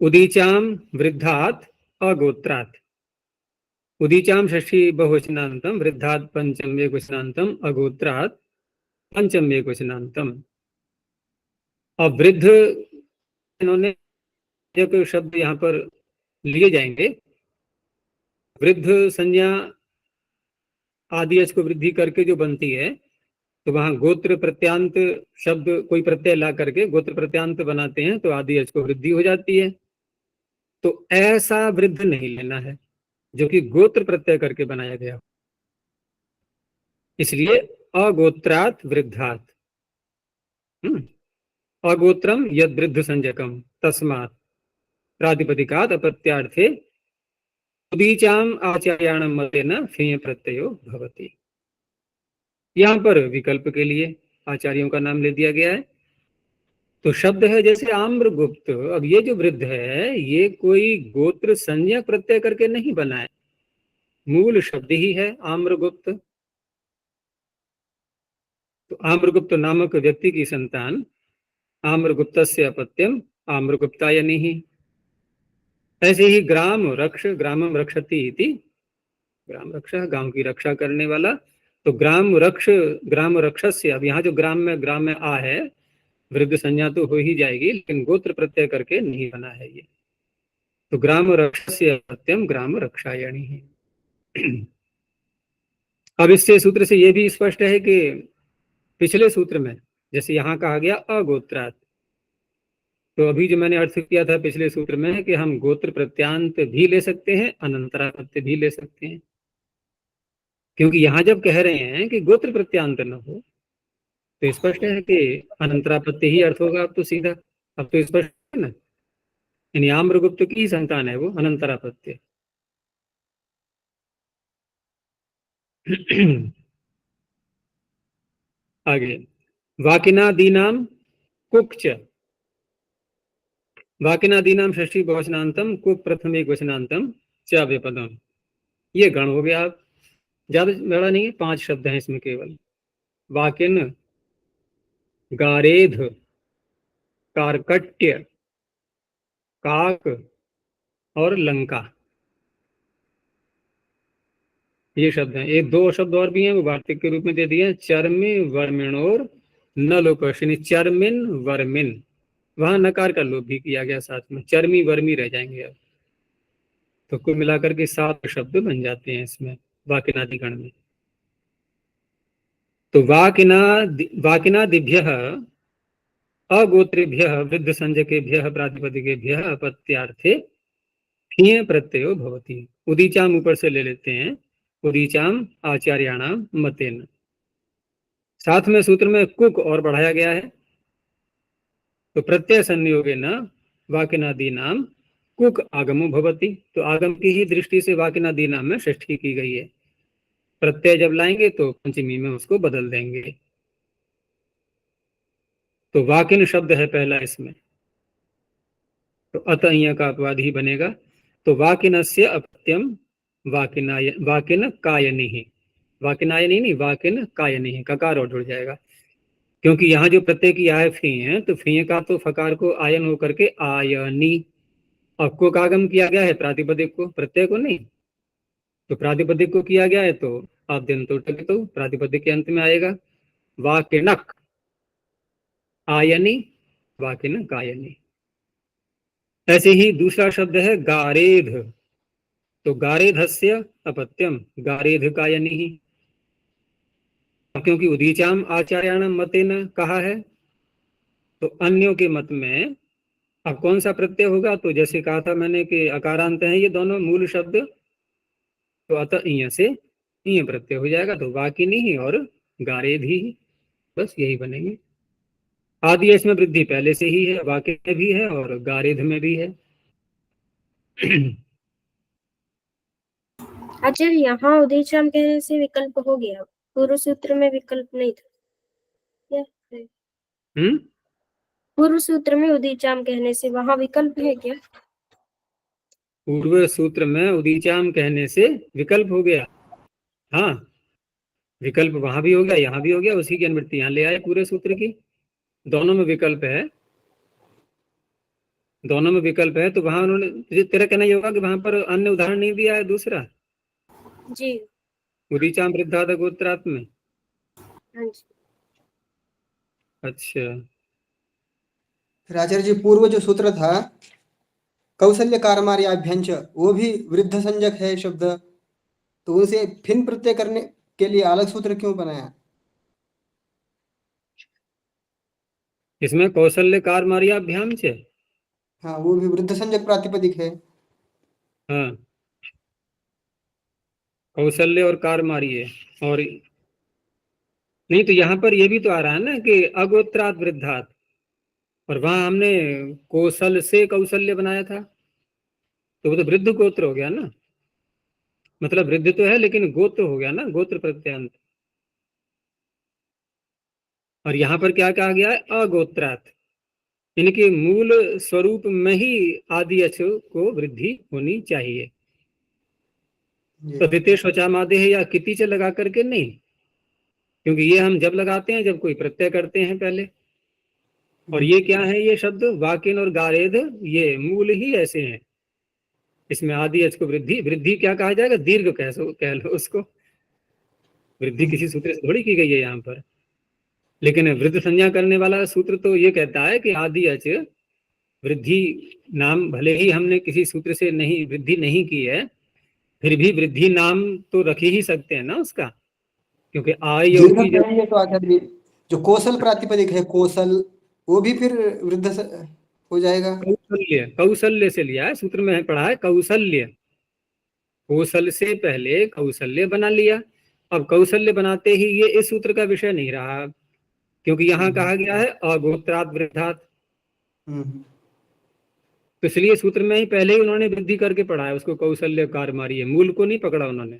उदीचाम वृद्धात अगोत्रात। उदीचाम षष्ठी बहुवचनांतम, वृद्धात पंचम एकवचनांतम, अगोत्रात पंचम एकवचनांतम। और वृद्ध इन्होंने जो शब्द यहाँ पर लिए जाएंगे, वृद्ध संज्ञा आदि को वृद्धि करके जो बनती है, तो वहां गोत्र प्रत्यांत शब्द कोई प्रत्यय ला करके गोत्र प्रत्यांत बनाते हैं, तो आदि को वृद्धि हो जाती है। तो ऐसा वृद्ध नहीं लेना है जो कि गोत्र प्रत्यय करके बनाया गया, इसलिए अगोत्रात वृद्धात। अगोत्रम यद वृद्ध संजकम तस्मात् प्रातिपदिकात् अपत्यार्थे उदीचाम आचार्याणम मतेन फेय प्रत्ययो भवति। यहाँ पर विकल्प के लिए आचार्यों का नाम ले दिया गया है। तो शब्द है जैसे आम्रगुप्त, अब ये जो वृद्ध है ये कोई गोत्र संज्ञक प्रत्यय करके नहीं बना है, मूल शब्द ही है आम्रगुप्त। तो आम्रगुप्त नामक व्यक्ति की संतान आम्रगुप्तस्य अपत्यम आम्रगुप्तायनी ही। ऐसे ही ग्राम रक्ष, ग्रामम रक्षति इति, ग्राम रक्ष गांव की रक्षा करने वाला, तो ग्राम रक्ष ग्राम रक्षस्य। अब यहाँ जो ग्राम में आ है वृद्ध संज्ञा तो हो ही जाएगी, लेकिन गोत्र प्रत्यय करके नहीं बना है ये। तो ग्राम रक्षस्य अपत्यम ग्राम रक्षायणी है। अब इससे सूत्र से ये भी स्पष्ट है कि पिछले सूत्र में जैसे यहाँ कहा गया अगोत्रात, तो अभी जो मैंने अर्थ किया था पिछले सूत्र में कि हम गोत्र प्रत्यांत भी ले सकते हैं, अनंतरापत्य भी ले सकते हैं। क्योंकि यहाँ जब कह रहे हैं कि गोत्र प्रत्यांत न हो, तो स्पष्ट है कि अनंतरापत्य ही अर्थ होगा। अब तो सीधा, अब तो स्पष्ट है ना, यानी आम्रगुप्त की ही संतान है वो अनंतरापत्य। आगे वाकिनादीनाम कुक्च, वाकिनादीनाम षष्ठी बहुवचनांतम कुक प्रथम एक वचनांतम च विपदम। ये गण हो गया। आप ज्यादा बड़ा नहीं है, 5 शब्द हैं इसमें केवल। वाकिन, गारेध, कार्कट्य, काक और लंका, ये शब्द हैं। एक 2 शब्द और भी हैं, वो वार्तिक के रूप में दे दिए। चर्मि वर्मिणोर न लोकशिनी, चर्मिन वर्मिन, वहां नकार का लोप भी किया गया साथ में, चर्मी वर्मी रह जाएंगे अब। तो कुल मिलाकर के 7 शब्द बन जाते हैं इसमें वाकिनादि गण में। तो वाकिनादिभ्य अगोत्रेभ्य वृद्ध संजकेभ्य प्रातिपदिकेभ्य अपत्यार्थे ठिय प्रत्ययो भवति। उदीचाम ऊपर से ले लेते हैं, उदीचाम आचार्याणाम मतेन। साथ में सूत्र में कुक और बढ़ाया गया है। तो प्रत्यय संयोगे न वाकिनादि नाम कुक आगमो भवति। तो आगम की ही दृष्टि से वाकिनादि नाम में षष्ठी की गई है। प्रत्यय जब लाएंगे तो पंचमी में उसको बदल देंगे। तो वाकिन शब्द है पहला इसमें, तो अतः यहाँ का अपवाद ही बनेगा। तो वाकिनस्य अपत्यम वाकिनाय, वाकिन कायनी ही, वाकिनायनी नहीं, वाकिन कायनी ही, ककार और जुड़ जाएगा। क्योंकि यहाँ जो प्रत्यय की आय फी है, तो फी का तो फकार को आयन होकर के आयनी, अब को आगम किया गया है प्रातिपदिक को, प्रत्यय को नहीं। तो प्रातिपदिक को किया गया है तो आप दिन तो प्रातिपदिक के अंत में आएगा वाकिनक आयनी, वाकिन कायनी। ऐसे ही दूसरा शब्द है गारेध। तो गारेधस्य अपत्यम गारेध कायनी ही। क्योंकि उदीचाम आचार्याणाम मतेन कहा है, तो अन्यों के मत में अब कौन सा प्रत्यय होगा? तो जैसे कहा था मैंने कि अकारांत हैं ये दोनों मूल शब्द, तो अतः इय से इय प्रत्यय हो जाएगा। तो वाकिनी ही और गारेध ही, बस यही बनेंगे। आदि इसमें वृद्धि पहले से ही है, वाक्य में भी है और गारेध में भी है। आचार्य यहाँ उदयचाम कहने से विकल्प हो गया, पूर्व सूत्र में विकल्प नहीं था क्या? पूर्व सूत्र में उदयचाम कहने से वहां विकल्प है क्या? पूर्व सूत्र में उदीचाम कहने से विकल्प हो गया। हाँ, विकल्प वहां भी हो गया, यहाँ भी हो गया, उसी की अनुवृत्ति यहाँ ले आए पूरे सूत्र की। दोनों में विकल्प है, दोनों में विकल्प है। तो वहां उन्होंने, तेरा कहना ये होगा कि वहां पर अन्य उदाहरण नहीं दिया है दूसरा जी उदीचाम वृद्धाद गोत्रात् में। हाँ जी। अच्छा, आचार्य जी पूर्व जो सूत्र था कौशल्य कारमार्याभ्यंच, वो भी वृद्ध संजक है शब्द, तो उसे फिन प्रत्यय करने के लिए अलग सूत्र क्यों बनाया? इसमें कौशल्य कार मार्याभ्याम से, हाँ, वो भी वृद्ध संजक प्रातिपदिक है। हाँ, कौशल्य और कार मारिये। और नहीं तो यहाँ पर ये भी तो आ रहा है ना कि अगोत्रात वृद्धात, और वहां हमने कौशल से कौशल्य बनाया था, तो वो तो वृद्ध गोत्र हो गया ना। मतलब वृद्ध तो है लेकिन गोत्र हो गया ना, गोत्र प्रत्यांत। और यहाँ पर क्या कहा गया है? अगोत्रात, इनके मूल स्वरूप में ही आदि अच को वृद्धि होनी चाहिए। तो द्वितीय शौचामादे है या कितिच लगा करके नहीं, क्योंकि ये हम जब लगाते हैं जब कोई प्रत्यय करते हैं पहले। और ये क्या है? ये शब्द वाकिन और गारेध, ये मूल ही ऐसे हैं। इसमें आदि अच को वृद्धि, वृद्धि क्या कहा जाएगा? दीर्घ कह लो उसको। वृद्धि किसी सूत्र से थोड़ी की गई है यहाँ पर। लेकिन वृद्ध संज्ञा करने वाला सूत्र तो ये कहता है कि आदि अच वृद्धि नाम, भले ही हमने किसी सूत्र से नहीं वृद्धि नहीं की है, फिर भी वृद्धि नाम तो रख ही सकते हैं ना उसका, क्योंकि आय दीर्घ की जब करेंगे तो आचार्य जी जो कौशल प्रातिपदिक है कौशल, वो भी फिर हो जाएगा। कौशल्य, कौशल्य से लिया है, सूत्र में पढ़ा है कौशल्य, कौशल से पहले कौशल्य बना लिया। अब कौशल्य बनाते ही ये इस सूत्र का विषय नहीं रहा, क्योंकि यहाँ कहा गया है अगोत्रात वृद्धात, तो इसलिए सूत्र में ही पहले ही उन्होंने वृद्धि करके पढ़ा है उसको, कौशल्य कार मारी है, मूल को नहीं पकड़ा उन्होंने।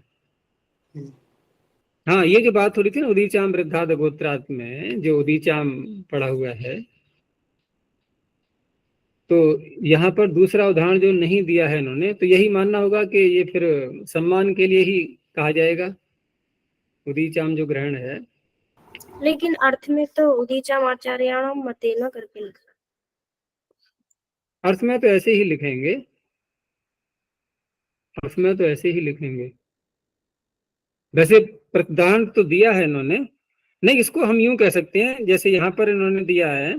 हाँ, ये जो बात हो रही थी ना उदीचाम वृद्धात गोत्रात में, जो उदीचाम पढ़ा हुआ है, तो यहाँ पर दूसरा उदाहरण जो नहीं दिया है इन्होंने, तो यही मानना होगा कि ये फिर सम्मान के लिए ही कहा जाएगा उदीचाम जो ग्रहण है। लेकिन अर्थ में तो उदीचाम आचार्याणाम मतेन करके लिखा। अर्थ में तो ऐसे ही लिखेंगे, अर्थ में तो ऐसे ही लिखेंगे। वैसे प्रतिदान तो दिया है इन्होंने, नहीं इसको हम यूं कह सकते हैं, जैसे यहाँ पर इन्होंने दिया है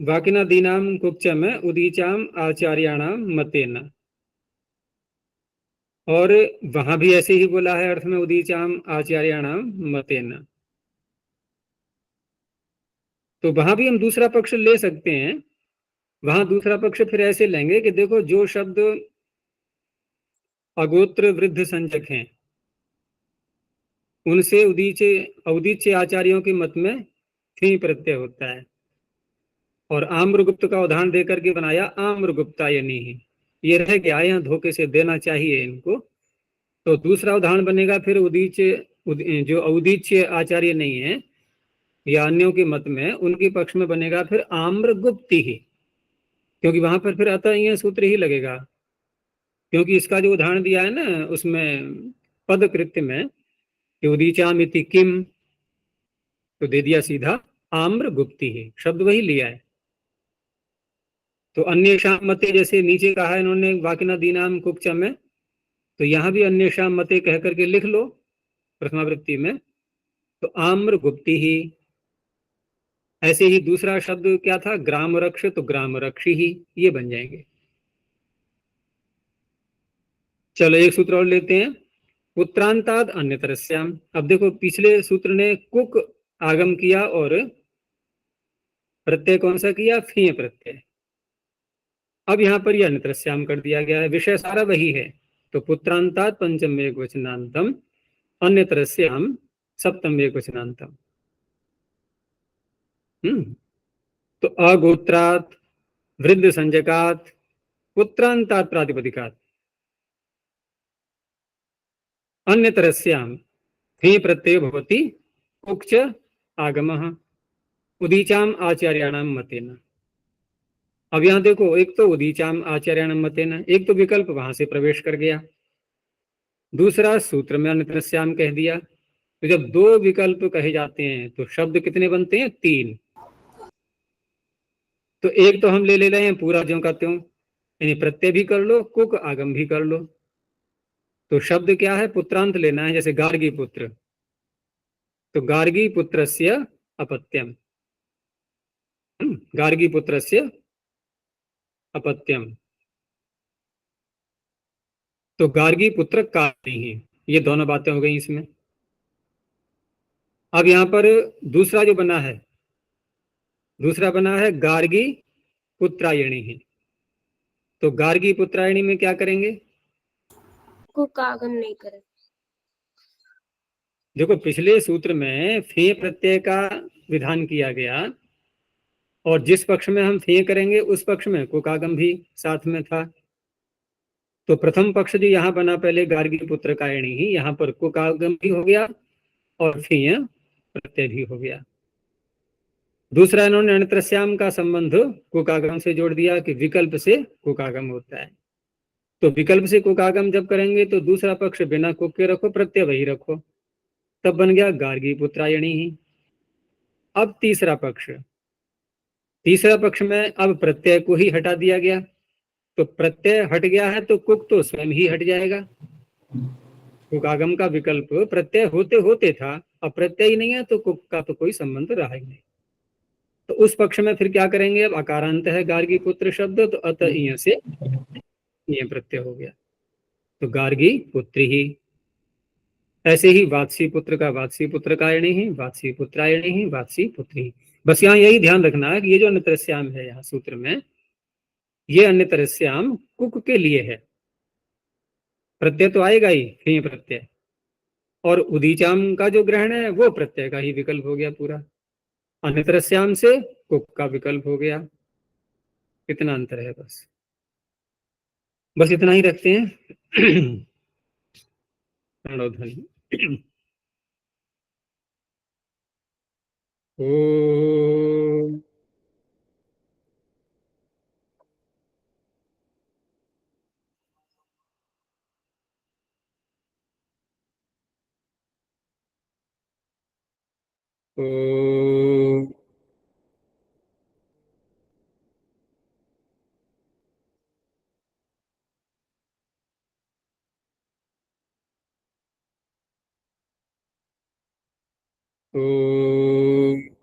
वाकिना दीनाम कुक्चम उदीचाम आचार्याणाम मतेन, और वहां भी ऐसे ही बोला है अर्थ में उदीचाम आचार्याणाम मतेन, तो वहां भी हम दूसरा पक्ष ले सकते हैं। वहां दूसरा पक्ष फिर ऐसे लेंगे कि देखो जो शब्द अगोत्र वृद्ध संजक हैं उनसे उदीचे औदीच्य आचार्यों के मत में थी प्रत्यय होता है, और आम्रगुप्त का उदाहरण देकर के बनाया आम्रगुप्ता यानी ही, ये रह गया यहाँ, धोखे से देना चाहिए इनको। तो दूसरा उदाहरण बनेगा फिर जो औदीच्य आचार्य नहीं है या अन्यों के मत में, उनके पक्ष में बनेगा फिर आम्रगुप्ती ही, क्योंकि वहां पर फिर अतः यह सूत्र ही लगेगा, क्योंकि इसका जो उदाहरण दिया है ना उसमें पद कृत्य में कि उदीचामिति किम, तो दे दिया सीधा आम्रगुप्ती ही, शब्द वही लिया है। तो अन्य शाम मते जैसे नीचे कहा है इन्होंने वाकिना दीनाम कुक्चा में, तो यहां भी अन्य शाम मते कह करके लिख लो प्रथमावृत्ति में, तो आम्रगुप्ती ही। ऐसे ही दूसरा शब्द क्या था ग्राम रक्ष, तो ग्राम रक्षी ही, ये बन जाएंगे। चलो एक सूत्र और लेते हैं, उत्तरांताद अन्यतरस्याम। अब देखो पिछले सूत्र ने कुक आगम किया और प्रत्यय कौन सा किया, फीय प्रत्यय। अब यहाँ पर यह अन्यतरस्याम कर दिया गया है, विषय सारा वही है। तो पुत्रांतात् पंचम एकवचनांतम अन्यतरस्याम सप्तम एकवचनांतम। तो अगोत्रात् वृद्ध संजकात् पुत्रांतात् प्रातिपदिकात् अन्यतरस्याम फी प्रत्यय भवति कुक्च आगमः उदीचाम आचार्याणाम मतेन। अब यहां देखो, एक तो उदीचाम आचार्याणाम मतेन, एक तो विकल्प वहां से प्रवेश कर गया, दूसरा सूत्र में अन्यतरस्याम कह दिया। तो जब दो विकल्प कहे जाते हैं तो शब्द कितने बनते हैं, तीन। तो एक तो हम ले रहे हैं पूरा ज्यों का त्यों, यानी प्रत्यय भी कर लो कुक आगम भी कर लो। तो शब्द क्या है, पुत्रांत लेना है, जैसे गार्गी पुत्र, तो गार्गी पुत्रस्य अपत्यम, गार्गी पुत्रस्य अपत्यम, तो गार्गी पुत्र का नहीं है। ये दोनों बातें हो गई इसमें। अब यहां पर दूसरा जो बना है, दूसरा बना है गार्गी पुत्रायणी है, तो गार्गी पुत्रायणी में क्या करेंगे, कुक आगम नहीं करे। देखो पिछले सूत्र में फे प्रत्यय का विधान किया गया, और जिस पक्ष में हम फे करेंगे उस पक्ष में कुकागम भी साथ में था। तो प्रथम पक्ष जो यहाँ बना पहले गार्गी पुत्र कायणी ही, यहाँ पर कुकागम भी हो गया और फीय प्रत्यय भी हो गया। दूसरा इन्होंने अनत्रस्याम का संबंध कुकागम से जोड़ दिया कि विकल्प से कुकागम होता है। तो विकल्प से कुकागम जब करेंगे तो दूसरा पक्ष बिना कुक के रखो, प्रत्यय वही रखो, तब बन गया गार्गी पुत्रायणी ही। अब तीसरा पक्ष, तीसरा पक्ष में अब प्रत्यय को ही हटा दिया गया, तो प्रत्यय हट गया है तो कुक तो स्वयं ही हट जाएगा। कुकागम का विकल्प प्रत्यय होते होते था, अब प्रत्यय ही नहीं है तो कुक का तो कोई संबंध रहा ही नहीं। तो उस पक्ष में फिर क्या करेंगे, अब अकारांत है गार्गी पुत्र शब्द, तो अत इय से इय प्रत्यय हो गया, तो गार्गी पुत्री ही। ऐसे ही वात्सी पुत्र का वात्सी पुत्र कायणी ही, वात्सी पुत्रायणी ही, वात्सी पुत्री। बस यहाँ यही ध्यान रखना है कि ये जो अन्यतरस्याम है यहाँ सूत्र में, ये अन्यतरस्याम कुक के लिए है, प्रत्यय तो आएगा ही हे प्रत्यय, और उदीचाम का जो ग्रहण है वो प्रत्यय का ही विकल्प हो गया पूरा, अन्यतरस्याम से कुक का विकल्प हो गया। कितना अंतर है, बस इतना ही रखते हैं। प्रणोध्वनि। ओम। ओम। ओम।